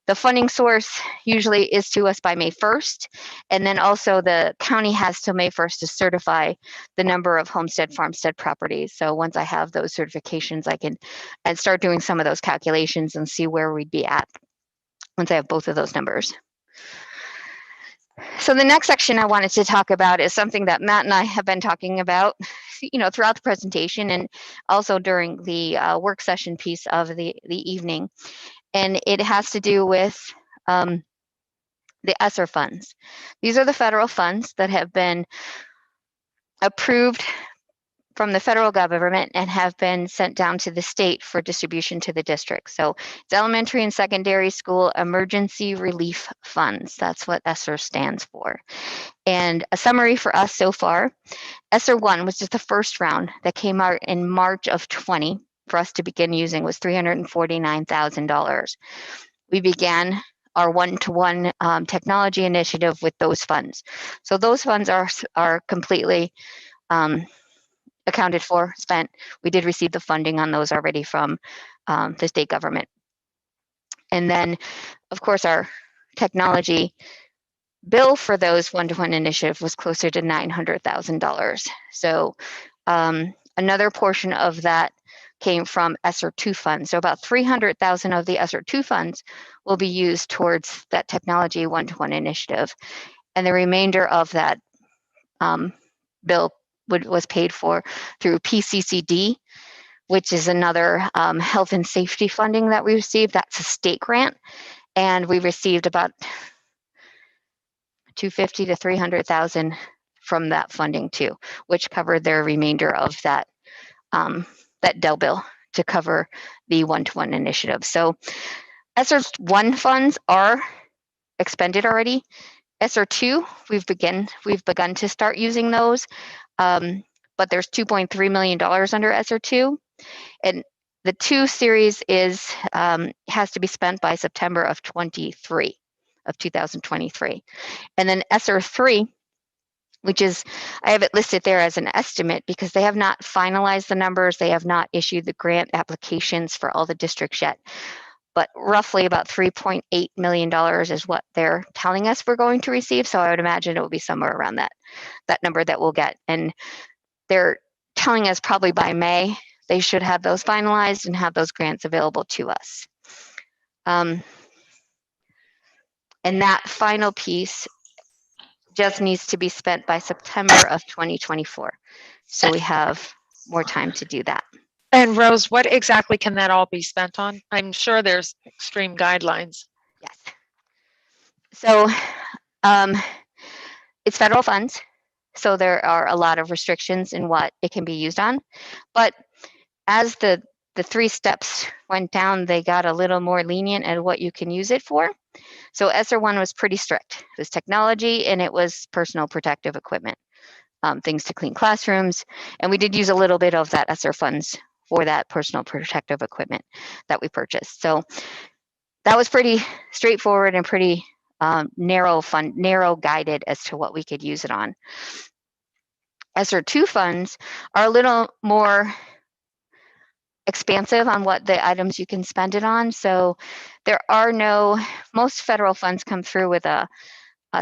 The funding source usually is to us by May 1st. And then also the county has till May 1st to certify the number of homestead farmstead properties. So once I have those certifications, I can and start doing some of those calculations and see where we'd be at once I have both of those numbers. So the next section I wanted to talk about is something that Matt and I have been talking about, throughout the presentation and also during the work session piece of the evening. And it has to do with the ESSER funds. These are the federal funds that have been approved from the federal government and have been sent down to the state for distribution to the district. So it's elementary and secondary school emergency relief funds. That's what ESSER stands for. And a summary for us so far, ESSER 1 was just the first round that came out in March of 20 for us to begin using was $349,000. We began our one-to-one technology initiative with those funds. So those funds are completely accounted for, spent. We did receive the funding on those already from the state government. And then, of course, our technology bill for those one-to-one initiative was closer to $900,000. So another portion of that came from ESSER 2 funds. So about $300,000 of the ESSER 2 funds will be used towards that technology one-to-one initiative. And the remainder of that bill was paid for through PCCD, which is another health and safety funding that we received. That's a state grant. And we received about $250,000 to $300,000 from that funding too, which covered their remainder of that that Dell bill to cover the one-to-one initiative. So ESSER 1 funds are expended already. ESSER 2, we've begun to start using those, but there's $2.3 million under ESSER 2, and the 2 series has to be spent by September of 2023, and then ESSER 3, which is, I have it listed there as an estimate because they have not finalized the numbers. They have not issued the grant applications for all the districts yet. But roughly about $3.8 million is what they're telling us we're going to receive. So I would imagine it will be somewhere around that number that we'll get. And they're telling us probably by May, they should have those finalized and have those grants available to us. And that final piece just needs to be spent by September of 2024. So we have more time to do that. And Rose, what exactly can that all be spent on? I'm sure there's extreme guidelines. Yes. So it's federal funds. So there are a lot of restrictions in what it can be used on. But as the 3 steps went down, they got a little more lenient at what you can use it for. So ESSER 1 was pretty strict. It was technology and it was personal protective equipment, things to clean classrooms. And we did use a little bit of that ESSER funds for that personal protective equipment that we purchased. So that was pretty straightforward and pretty narrow guided as to what we could use it on. ESSER 2 funds are a little more expansive on what the items you can spend it on. So there are most federal funds come through with a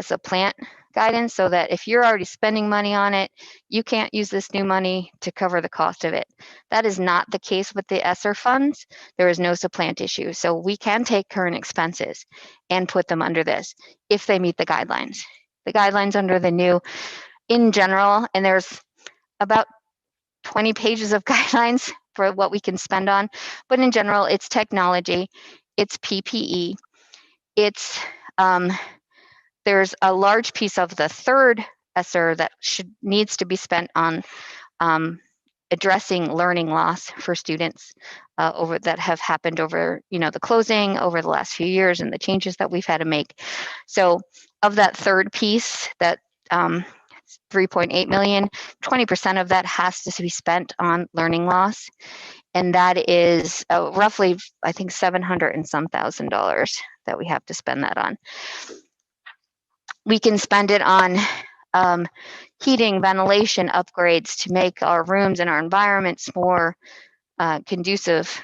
supplant guidance so that if you're already spending money on it, you can't use this new money to cover the cost of it. That is not the case with the ESSER funds. There is no supplant issue. So we can take current expenses and put them under this if they meet the guidelines. The guidelines under the new, in general, and there's about 20 pages of guidelines for what we can spend on, but in general, it's technology, it's PPE, it's there's a large piece of the third ESSER that needs to be spent on addressing learning loss for students that have happened over the closing over the last few years and the changes that we've had to make. So of that third piece, that 3.8 million, 20% of that has to be spent on learning loss. And that is roughly, I think, $700 and some thousand that we have to spend that on. We can spend it on heating, ventilation upgrades to make our rooms and our environments more conducive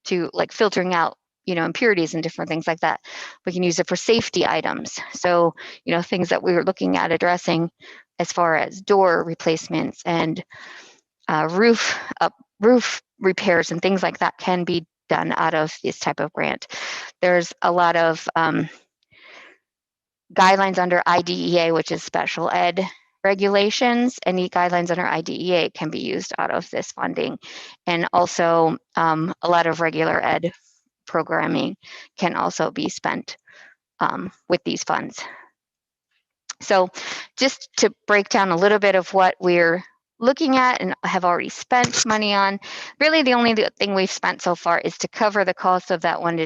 to filtering out impurities and different things like that. We can use it for safety items. So, things that we were looking at addressing as far as door replacements and roof repairs and things like that can be done out of this type of grant. There's a lot of guidelines under IDEA, which is special ed regulations. Any guidelines under IDEA can be used out of this funding. And also a lot of regular ed programming can also be spent with these funds. So just to break down a little bit of what we're looking at and have already spent money on, really the only thing we've spent so far is to cover the cost of that one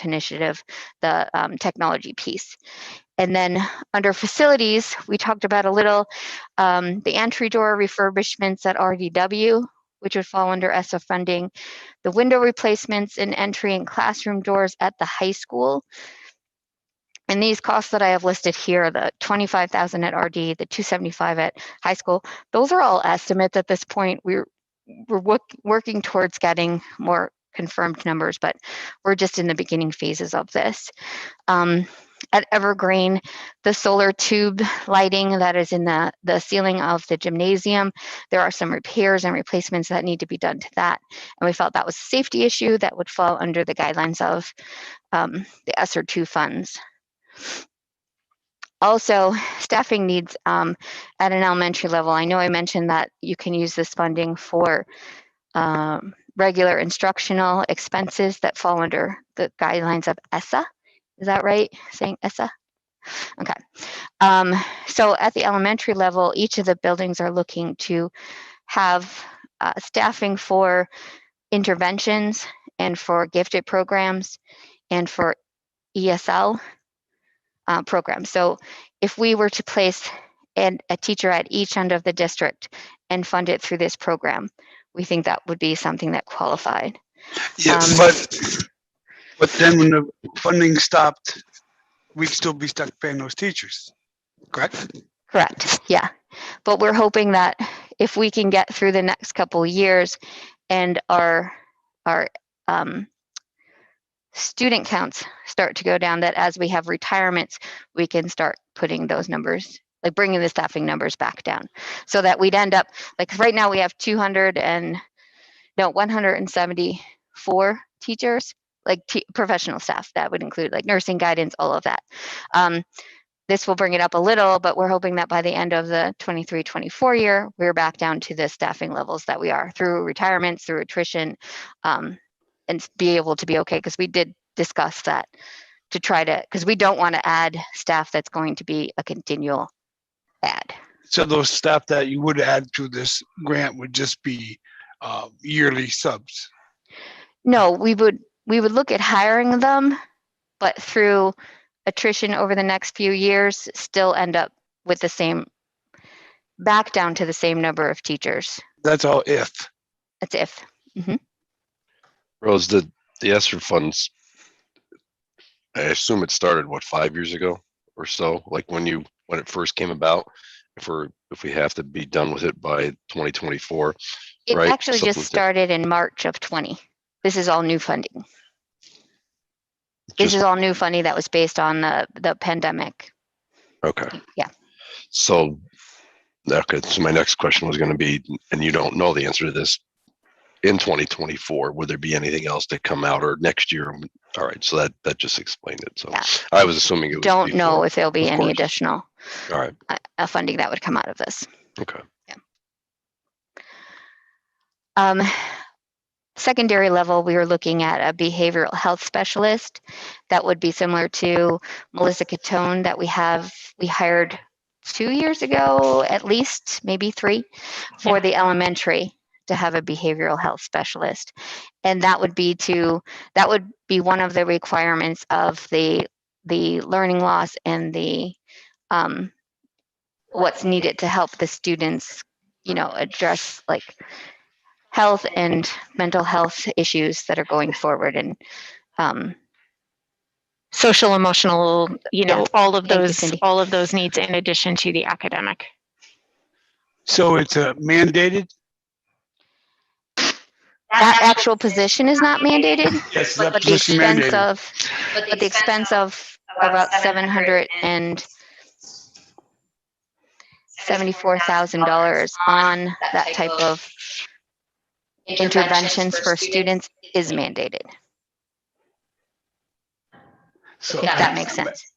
initiative, the technology piece. And then under facilities, we talked about a little the entry door refurbishments at RDW, which would fall under ESSA funding, the window replacements in entry and classroom doors at the high school. And these costs that I have listed here, the $25,000 at RD, the $275,000 at high school, those are all estimates at this point. We're working towards getting more confirmed numbers, but we're just in the beginning phases of this. At Evergreen, the solar tube lighting that is in the ceiling of the gymnasium, there are some repairs and replacements that need to be done to that. And we felt that was a safety issue that would fall under the guidelines of the ESSER 2 funds. Also, staffing needs at an elementary level. I know I mentioned that you can use this funding for regular instructional expenses that fall under the guidelines of ESSA. Is that right? Saying ESSA? Okay. So at the elementary level, each of the buildings are looking to have staffing for interventions and for gifted programs and for ESL programs. So if we were to place a teacher at each end of the district and fund it through this program, we think that would be something that qualified. Yeah, but then when the funding stopped, we'd still be stuck paying those teachers, correct? Correct, yeah. But we're hoping that if we can get through the next couple of years and our student counts start to go down, that as we have retirements, we can start putting those numbers, like bringing the staffing numbers back down, so that we'd end up, like right now we have 174 teachers, like professional staff. That would include like nursing, guidance, all of that. This will bring it up a little, but we're hoping that by the end of the 23-24 year, we're back down to the staffing levels that we are through retirements, through attrition, and be able to be okay, because we did discuss that to try to, because we don't want to add staff that's going to be a continual add. So those staff that you would add to this grant would just be yearly subs? No, we would look at hiring them, but through attrition over the next few years, still end up with the same, back down to the same number of teachers. That's all if. That's if. Mm-hmm. Rose, the ESSER funds, I assume it started, what, 5 years ago or so? Like when it first came about, if we have to be done with it by 2024, it right? actually just started in March of 20. This is all new funding. This is all new funding that was based on the pandemic. Okay. Yeah. So my next question was going to be, and you don't know the answer to this, in 2024, would there be anything else to come out, or next year? All right, so that just explained it. So yeah. I was assuming it was don't before, know if there'll be any additional all right funding that would come out of this. Okay. Yeah. Secondary level, we were looking at a behavioral health specialist that would be similar to Melissa Catone that we hired 2 years ago, at least, maybe 3, for the elementary, to have a behavioral health specialist. And that would be one of the requirements of the learning loss and the what's needed to help the students, address like health and mental health issues that are going forward, and social, emotional, all of those needs in addition to the academic. So it's mandated? that actual position is not mandated, Yes, that but the position expense mandated. of, but the expense of about $774,000 on that type of interventions for students is mandated, So if that makes sense.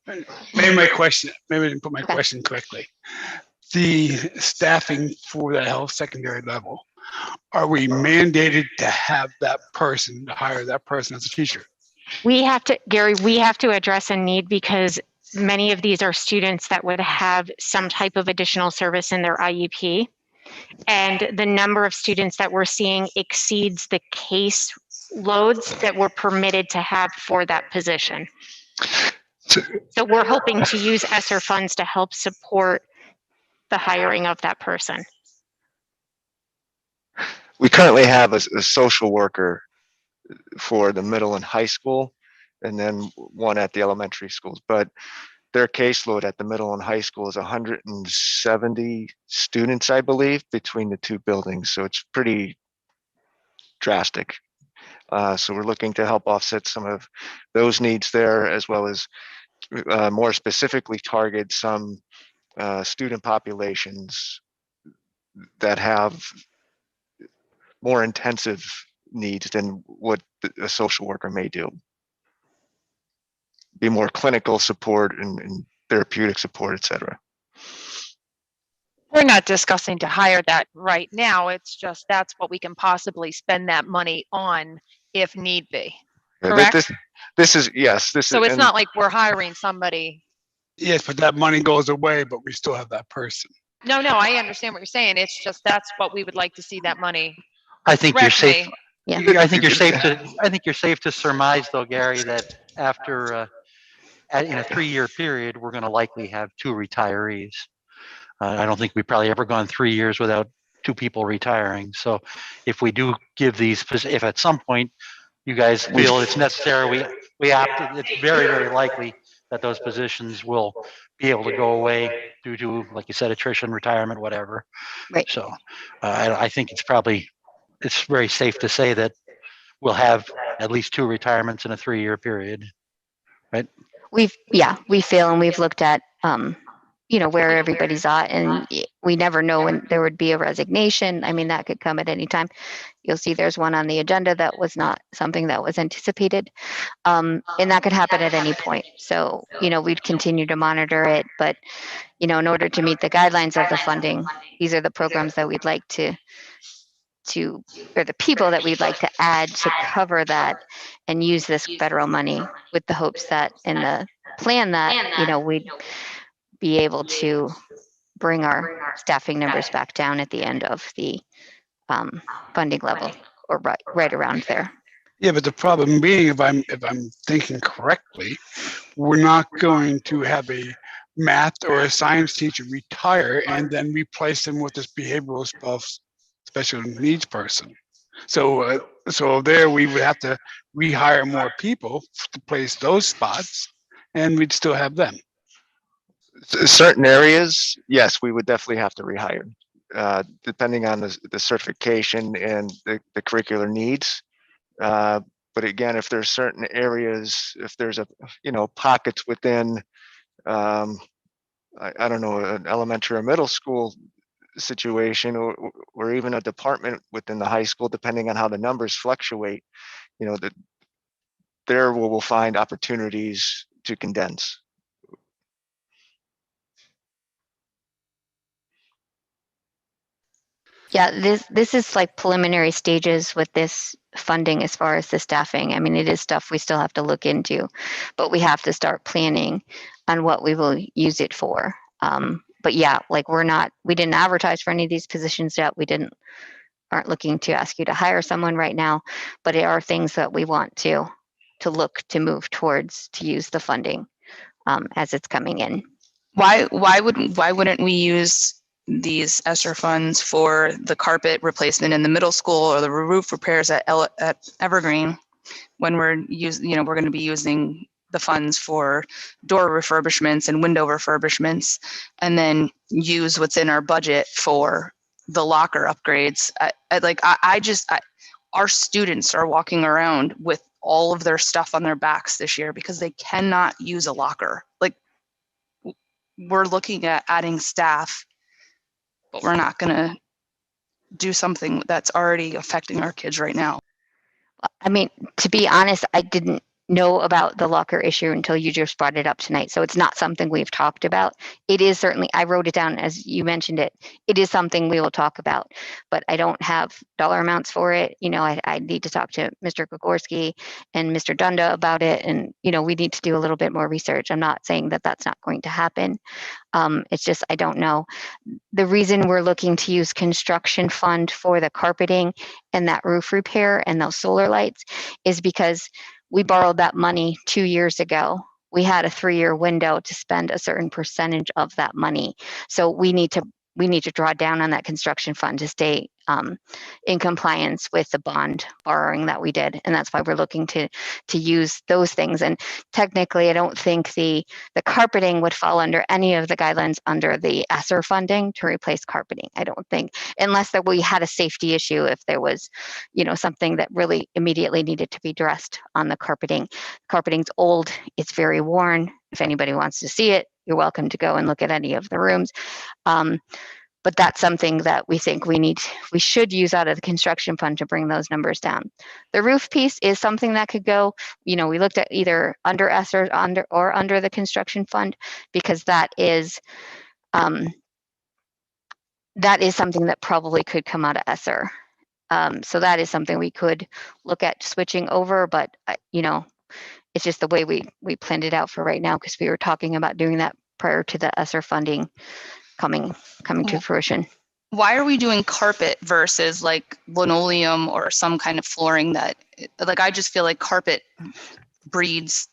maybe my question, maybe I didn't put my Okay. question correctly. The staffing for the health secondary level, are we mandated to have that person, to hire that person as a teacher? We have to, Gary, we have to address a need because many of these are students that would have some type of additional service in their IEP. And the number of students that we're seeing exceeds the case loads that we're permitted to have for that position. So we're hoping to use ESSER funds to help support the hiring of that person. We currently have a social worker for the middle and high school, and then one at the elementary schools. But their caseload at the middle and high school is 170 students, I believe, between the two buildings. So it's pretty drastic. So we're looking to help offset some of those needs there, as well as more specifically target some student populations that have more intensive needs than what a social worker may do. Be more clinical support and therapeutic support, et cetera. We're not discussing to hire that right now. It's just that's what we can possibly spend that money on if need be. Correct? This is, yes, this is. So it's not like we're hiring somebody. Yes, but that money goes away, but we still have that person. No, I understand what you're saying. It's just that's what we would like to see that money. I think you're Correct safe. me. Yeah. I think you're safe to surmise though, Gary, that after in a 3-year period, we're going to likely have 2 retirees. I don't think we've probably ever gone 3 years without 2 people retiring. So if we do give these, if at some point you guys feel it's necessary, we have to, it's very, very likely that those positions will be able to go away due to, like you said, attrition, retirement, whatever. Right. So I think it's very safe to say that we'll have at least 2 retirements in a 3-year period, right? We feel, and we've looked at, where everybody's at, and we never know when there would be a resignation. I mean, that could come at any time. You'll see there's one on the agenda that was not something that was anticipated. And that could happen at any point. So, we'd continue to monitor it, but, in order to meet the guidelines of the funding, these are the programs that we'd like to or the people that we'd like to add to cover that and use this federal money with the hopes that in the plan that, we'd be able to bring our staffing numbers back down at the end of the funding level, or right around there. Yeah, but the problem being, if I'm thinking correctly, we're not going to have a math or a science teacher retire and then replace them with this behavioral special needs person. So there we would have to rehire more people to place those spots, and we'd still have them. Certain areas, yes, we would definitely have to rehire, depending on the certification and the curricular needs. But again, if there's certain areas, if there's pockets within, I don't know, an elementary or middle school situation, or even a department within the high school, depending on how the numbers fluctuate, that there we'll find opportunities to condense. Yeah, this is like preliminary stages with this funding as far as the staffing. I mean, it is stuff we still have to look into, but we have to start planning on what we will use it for. But yeah, like we didn't advertise for any of these positions yet. Aren't looking to ask you to hire someone right now, but there are things that we want to look to move towards to use the funding as it's coming in. Why wouldn't we use these ESSER funds for the carpet replacement in the middle school or the roof repairs at Evergreen when we're going to be using the funds for door refurbishments and window refurbishments, and then use what's in our budget for the locker upgrades? our students are walking around with all of their stuff on their backs this year because they cannot use a locker. Like, we're looking at adding staff, but we're not going to do something that's already affecting our kids right now. I mean, to be honest, I didn't know about the locker issue until you just brought it up tonight. So it's not something we've talked about. It is certainly, I wrote it down as you mentioned it. It is something we will talk about, but I don't have dollar amounts for it. You know, I need to talk to Mr. Gregorski and Mr. Dunda about it. And, you know, we need to do a little bit more research. I'm not saying that that's not going to happen. It's just, I don't know. The reason we're looking to use construction fund for the carpeting and that roof repair and those solar lights is because we borrowed that money 2 years ago. We had a 3-year window to spend a certain percentage of that money. So we need to draw down on that construction fund to stay in compliance with the bond borrowing that we did. And that's why we're looking to use those things. And technically, I don't think the carpeting would fall under any of the guidelines under the ESSER funding to replace carpeting. I don't think, unless that we had a safety issue, if there was, you know, something that really immediately needed to be addressed on the carpeting. Carpeting's old, it's very worn. If anybody wants to see it, you're welcome to go and look at any of the rooms. But that's something that we think we should use out of the construction fund to bring those numbers down. The roof piece is something that could go, you know, we looked at either under ESSER or under the construction fund, because that is something that probably could come out of ESSER. So that is something we could look at switching over, but you know, it's just the way we planned it out for right now, because we were talking about doing that prior to the ESSER funding coming to fruition. Why are we doing carpet versus like linoleum or some kind of flooring that, like, I just feel like carpet breeds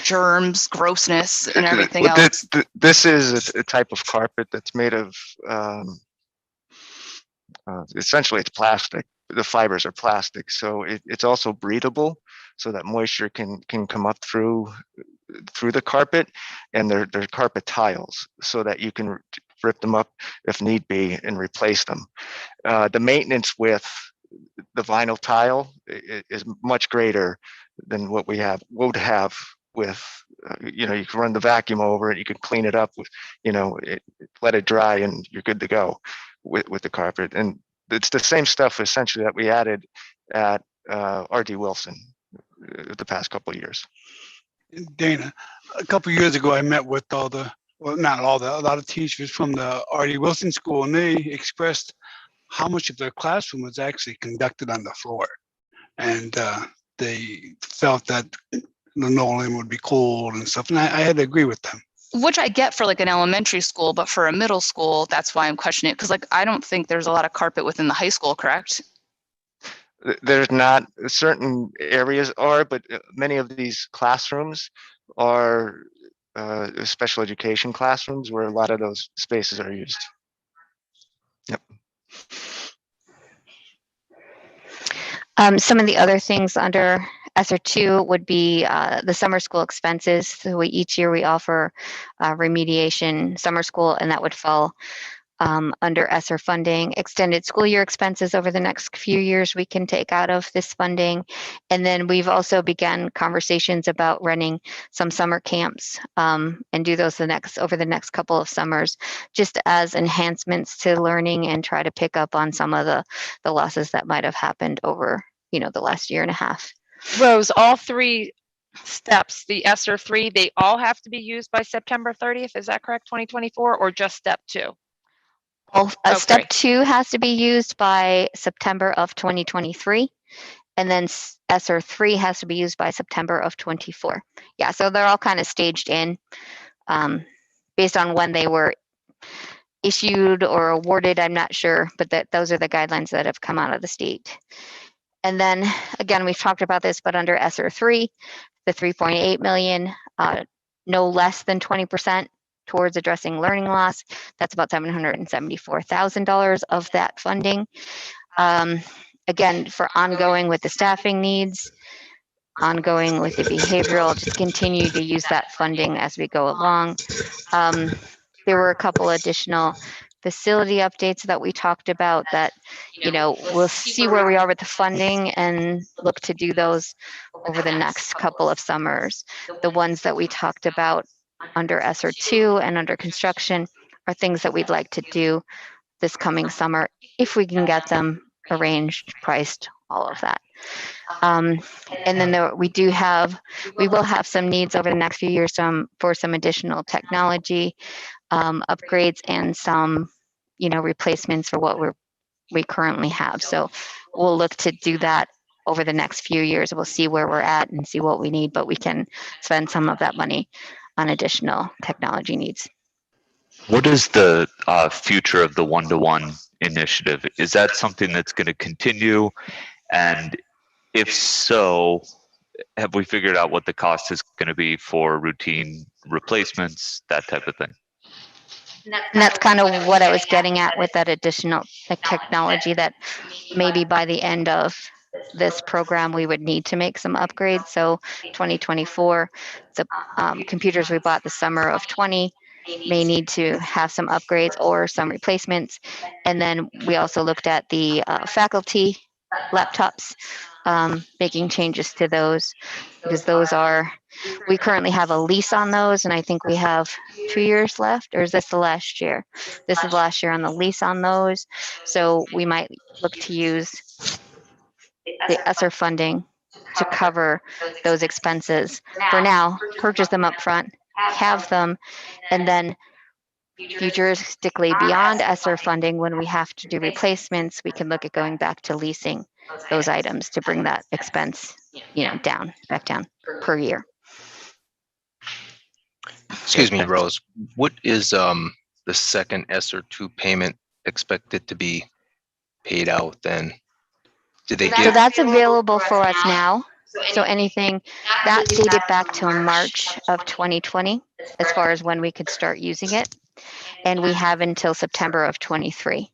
germs, grossness, and everything Well, else. This is a type of carpet that's made of, essentially it's plastic. The fibers are plastic, so it's also breathable, so that moisture can come up through the carpet, and they're carpet tiles, so that you can rip them up if need be and replace them. The maintenance with the vinyl tile is much greater than what we would have with, you know, you can run the vacuum over it, you can clean it up with, you know, let it dry, and you're good to go with the carpet. And it's the same stuff essentially that we added at R.D. Wilson the past couple of years. Dana, a couple of years ago, I met with a lot of teachers from the R.D. Wilson School, and they expressed how much of their classroom was actually conducted on the floor. And they felt that linoleum would be cold and stuff, and I had to agree with them. Which I get for like an elementary school, but for a middle school, that's why I'm questioning it. Because like, I don't think there's a lot of carpet within the high school, correct? There's not, certain areas are, but many of these classrooms are special education classrooms where a lot of those spaces are used. Yep. Some of the other things under ESSER 2 would be the summer school expenses. So each year we offer remediation summer school, and that would fall under ESSER funding. Extended school year expenses over the next few years we can take out of this funding. And then we've also begun conversations about running some summer camps and do those over the next couple of summers, just as enhancements to learning and try to pick up on some of the losses that might have happened over, you know, the last year and a half. Rose, all 3 steps, the ESSER 3, they all have to be used by September 30th. Is that correct? 2024, or just step 2? Well, step 2 has to be used by September of 2023, and then ESSER 3 has to be used by September of 24. Yeah, so they're all kind of staged in based on when they were issued or awarded. I'm not sure, but those are the guidelines that have come out of the state. And then again, we've talked about this, but under ESSER 3, the 3.8 million, no less than 20% towards addressing learning loss. That's about $774,000 of that funding. Again, for ongoing with the staffing needs, ongoing with the behavioral, just continue to use that funding as we go along. There were a couple additional facility updates that we talked about that, we'll see where we are with the funding and look to do those over the next couple of summers. The ones that we talked about under ESSER 2 and under construction are things that we'd like to do this coming summer, if we can get them arranged, priced, all of that. And then we will have some needs over the next few years for some additional technology upgrades and some, replacements for what we currently have. So we'll look to do that over the next few years. We'll see where we're at and see what we need, but we can spend some of that money on additional technology needs. What is the future of the one-to-one initiative? Is that something that's going to continue? And if so, have we figured out what the cost is going to be for routine replacements, that type of thing? And that's kind of what I was getting at with that additional technology, that maybe by the end of this program, we would need to make some upgrades. So 2024, the computers we bought the summer of 20 may need to have some upgrades or some replacements. And then we also looked at the faculty laptops, making changes to those, because we currently have a lease on those, and I think we have 2 years left, or is this the last year? This is the last year on the lease on those. So we might look to use the ESSER funding to cover those expenses. For now, purchase them up front, have them, and then futuristically beyond ESSER funding, when we have to do replacements, we can look at going back to leasing those items to bring that expense, back down per year. Excuse me, Rose. What is the second ESSER 2 payment expected to be paid out then? Did they So give? that's available for us now. So anything that's dated back to March of 2020, as far as when we could start using it. And we have until September of 23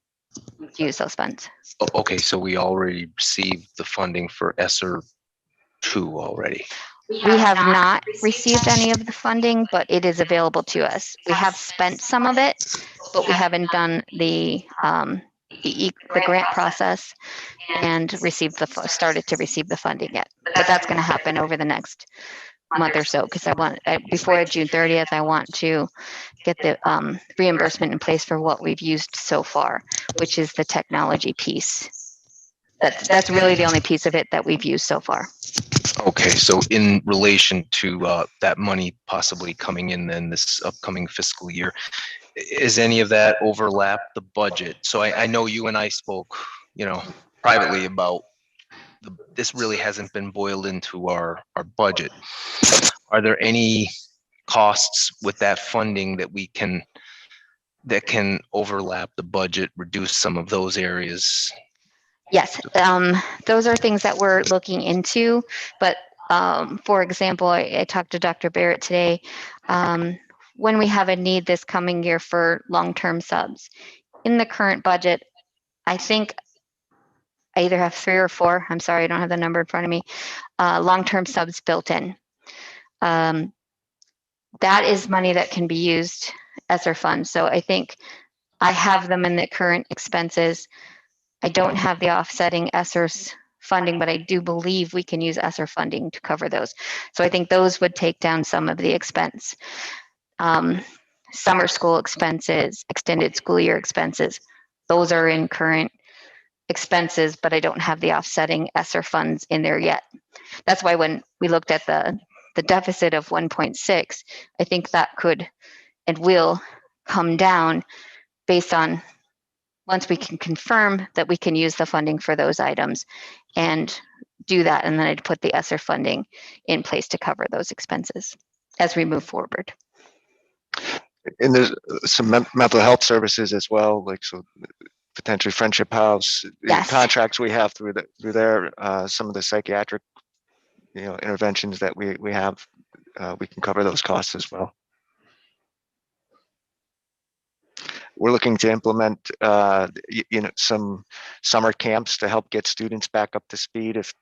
to use those funds. Okay, so we already received the funding for ESSER 2 already. We have not received any of the funding, but it is available to us. We have spent some of it, but we haven't done the grant process and started to receive the funding yet. But that's going to happen over the next month or so, because before June 30th, I want to get the reimbursement in place for what we've used so far, which is the technology piece. That's really the only piece of it that we've used so far. Okay, so in relation to that money possibly coming in then this upcoming fiscal year, is any of that overlap the budget? So I know you and I spoke, privately about this really hasn't been boiled into our budget. Are there any costs with that funding that can overlap the budget, reduce some of those areas? Yes, those are things that we're looking into. But for example, I talked to Dr. Barrett today. When we have a need this coming year for long-term subs, in the current budget, I think I either have 3 or 4, I'm sorry, I don't have the number in front of me, long-term subs built in. That is money that can be used as our funds. So I think I have them in the current expenses. I don't have the offsetting ESSER's funding, but I do believe we can use ESSER funding to cover those. So I think those would take down some of the expense. Summer school expenses, extended school year expenses, those are in current expenses, but I don't have the offsetting ESSER funds in there yet. That's why when we looked at the deficit of 1.6, I think that could and will come down based on once we can confirm that we can use the funding for those items and do that, and then I'd put the ESSER funding in place to cover those expenses as we move forward. And there's some mental health services as well, like so potentially Friendship House, Yes. contracts we have through there, some of the psychiatric interventions that we have, we can cover those costs as well. we're looking to implement, some summer camps to help get students back up to speed if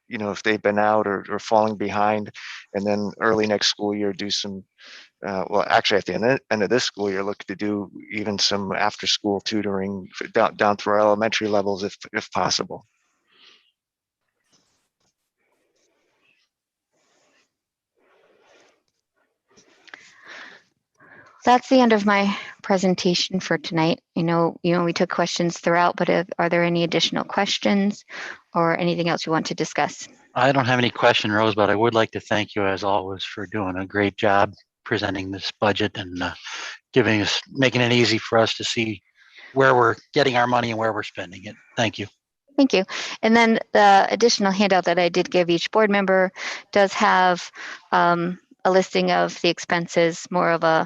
they've been out or falling behind, and then early next school year do some. Well, actually, at the end of this school year, look to do even some after-school tutoring down through our elementary levels, if possible. That's the end of my presentation for tonight. We took questions throughout, but are there any additional questions or anything else you want to discuss? I don't have any question, Rose, but I would like to thank you as always for doing a great job presenting this budget and making it easy for us to see where we're getting our money and where we're spending it. Thank you. Thank you. And then the additional handout that I did give each board member does have a listing of the expenses, more of a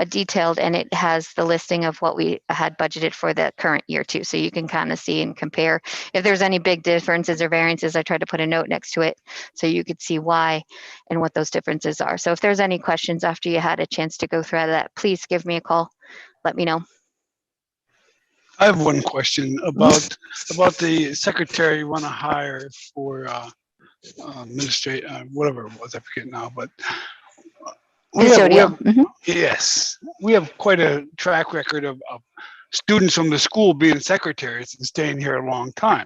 detailed, and it has the listing of what we had budgeted for the current year too. So you can kind of see and compare. If there's any big differences or variances, I tried to put a note next to it so you could see why and what those differences are. So if there's any questions after you had a chance to go through that, please give me a call. Let me know. I have one question about the secretary you want to hire for administrate, whatever it was, I forget now, but yes, we have quite a track record of students from the school being secretaries and staying here a long time.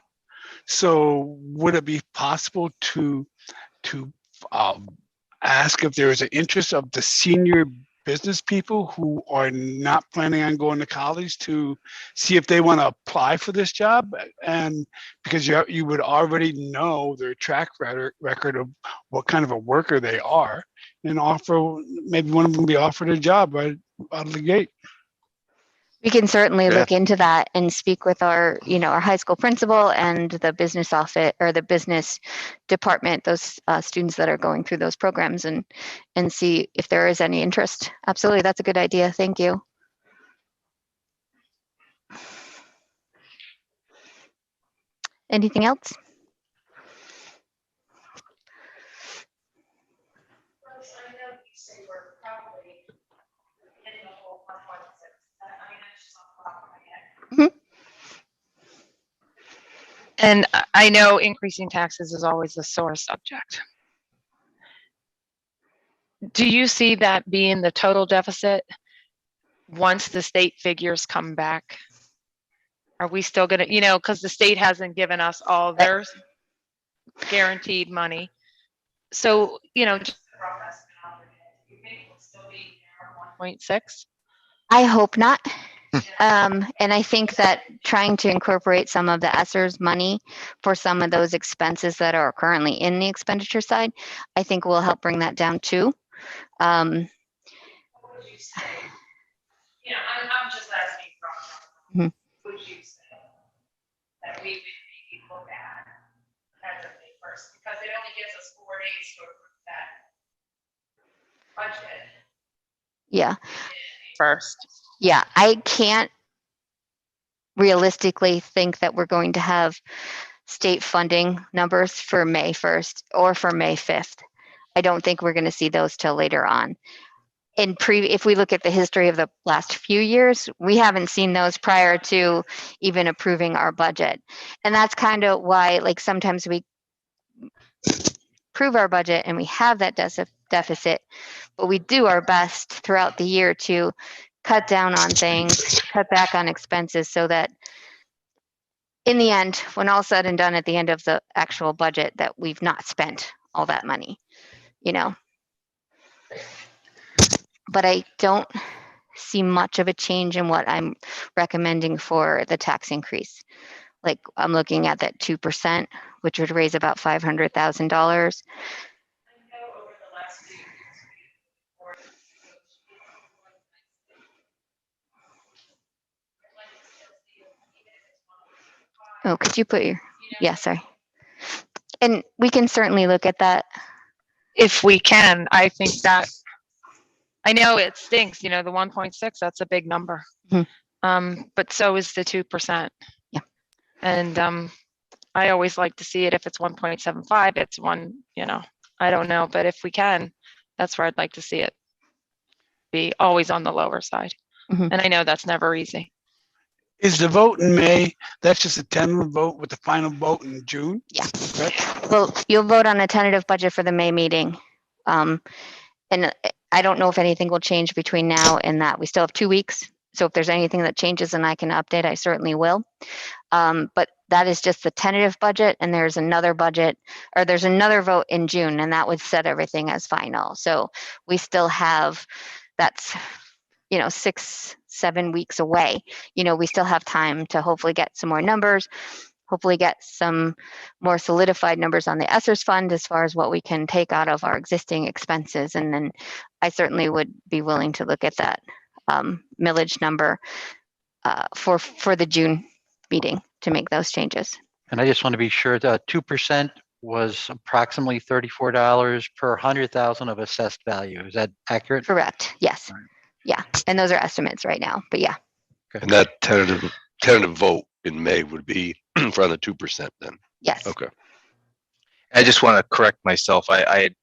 So would it be possible to ask if there is an interest of the senior business people who are not planning on going to college to see if they want to apply for this job? And because you would already know their track record of what kind of a worker they are, and maybe one of them be offered a job right out of the gate. We can certainly look into that and speak with our high school principal and the business office or the business department, those students that are going through those programs, and see if there is any interest. Absolutely, that's a good idea. Thank you. Anything else? And I know increasing taxes is always a sore subject. Do you see that being the total deficit once the state figures come back? Are we still going to, because the state hasn't given us all their guaranteed money. So, just 1.6? I hope not. And I think that trying to incorporate some of the ESSER's money for some of those expenses that are currently in the expenditure side, I think will help bring that down too. I'm just asking from would you say that we would maybe look at as of May 1st, because it only gives us 4 days to approve that budget. Yeah. First. Yeah, I can't realistically think that we're going to have state funding numbers for May 1st or for May 5th. I don't think we're going to see those till later on. If we look at the history of the last few years, we haven't seen those prior to even approving our budget. And that's kind of why, sometimes we approve our budget and we have that deficit, but we do our best throughout the year to cut down on things, cut back on expenses, so that in the end, when all said and done at the end of the actual budget, that we've not spent all that money, But I don't see much of a change in what I'm recommending for the tax increase. I'm looking at that 2%, which would raise about $500,000. Oh, could you put your, yeah, sorry. And we can certainly look at that. If we can, I think that, I know it stinks, the 1.6, that's a big number. But so is the 2%. Yeah. And I always like to see it if it's 1.75, it's I don't know, but if we can, that's where I'd like to see it be, always on the lower side. And I know that's never easy. Is the vote in May, that's just a tentative vote with the final vote in June? Yeah. Correct? Well, you'll vote on a tentative budget for the May meeting. And I don't know if anything will change between now and that. We still have 2 weeks. So if there's anything that changes and I can update, I certainly will. But that is just the tentative budget, and there's another budget, or there's another vote in June, and that would set everything as final. So we still have, that's, 6-7 weeks away. We still have time to hopefully get some more numbers, hopefully get some more solidified numbers on the ESSERS fund as far as what we can take out of our existing expenses. And then I certainly would be willing to look at that millage number for the June meeting to make those changes. And I just want to be sure that 2% was approximately $34 per 100,000 of assessed value. Is that accurate? Correct. Yes. Right. Yeah. And those are estimates right now, but yeah. And that tentative vote in May would be for the 2% then. Yes. Okay. I just want to correct myself. I had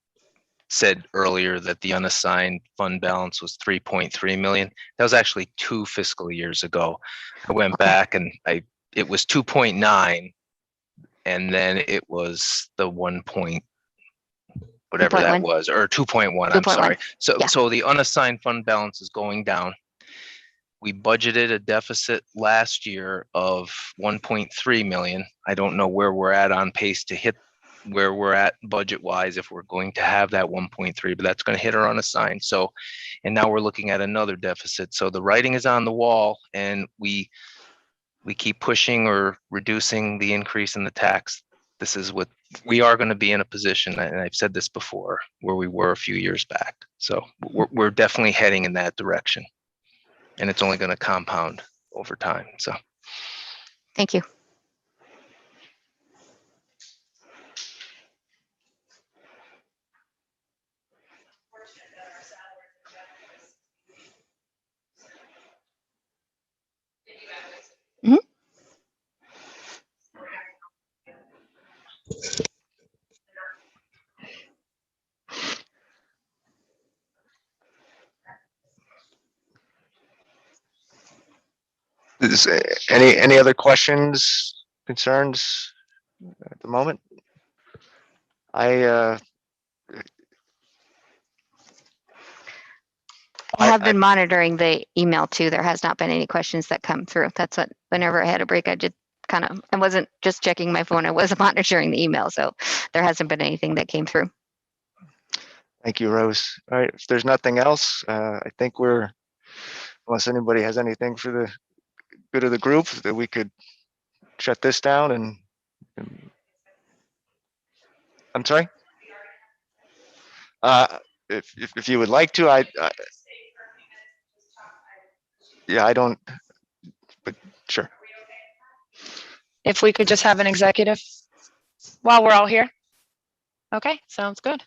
said earlier that the unassigned fund balance was 3.3 million. That was actually 2 fiscal years ago. I went back and it was 2.9, and then it was the 1 point, whatever that 2.1. was, or 2.1, I'm 2.1. sorry. So, Yeah. so the unassigned fund balance is going down. We budgeted a deficit last year of 1.3 million. I don't know where we're at on pace to hit where we're at budget wise, if we're going to have that 1.3, but that's going to hit our unassigned. So, and now we're looking at another deficit. So the writing is on the wall, and we keep pushing or reducing the increase in the tax. This is what we are going to be in a position, and I've said this before, where we were a few years back. So we're definitely heading in that direction, and it's only going to compound over time. So Thank you. Mhm. Is any other questions, concerns at the moment? I have been monitoring the email too. There has not been any questions that come through. That's what, whenever I had a break, I did I wasn't just checking my phone. I was monitoring the email. So there hasn't been anything that came through. Thank you, Rose. All right, if there's nothing else, I think unless anybody has anything for the good of the group, that we could shut this down and I'm sorry? If you would like to, yeah, I don't, but sure. If we could just have an executive while we're all here. Okay, sounds good.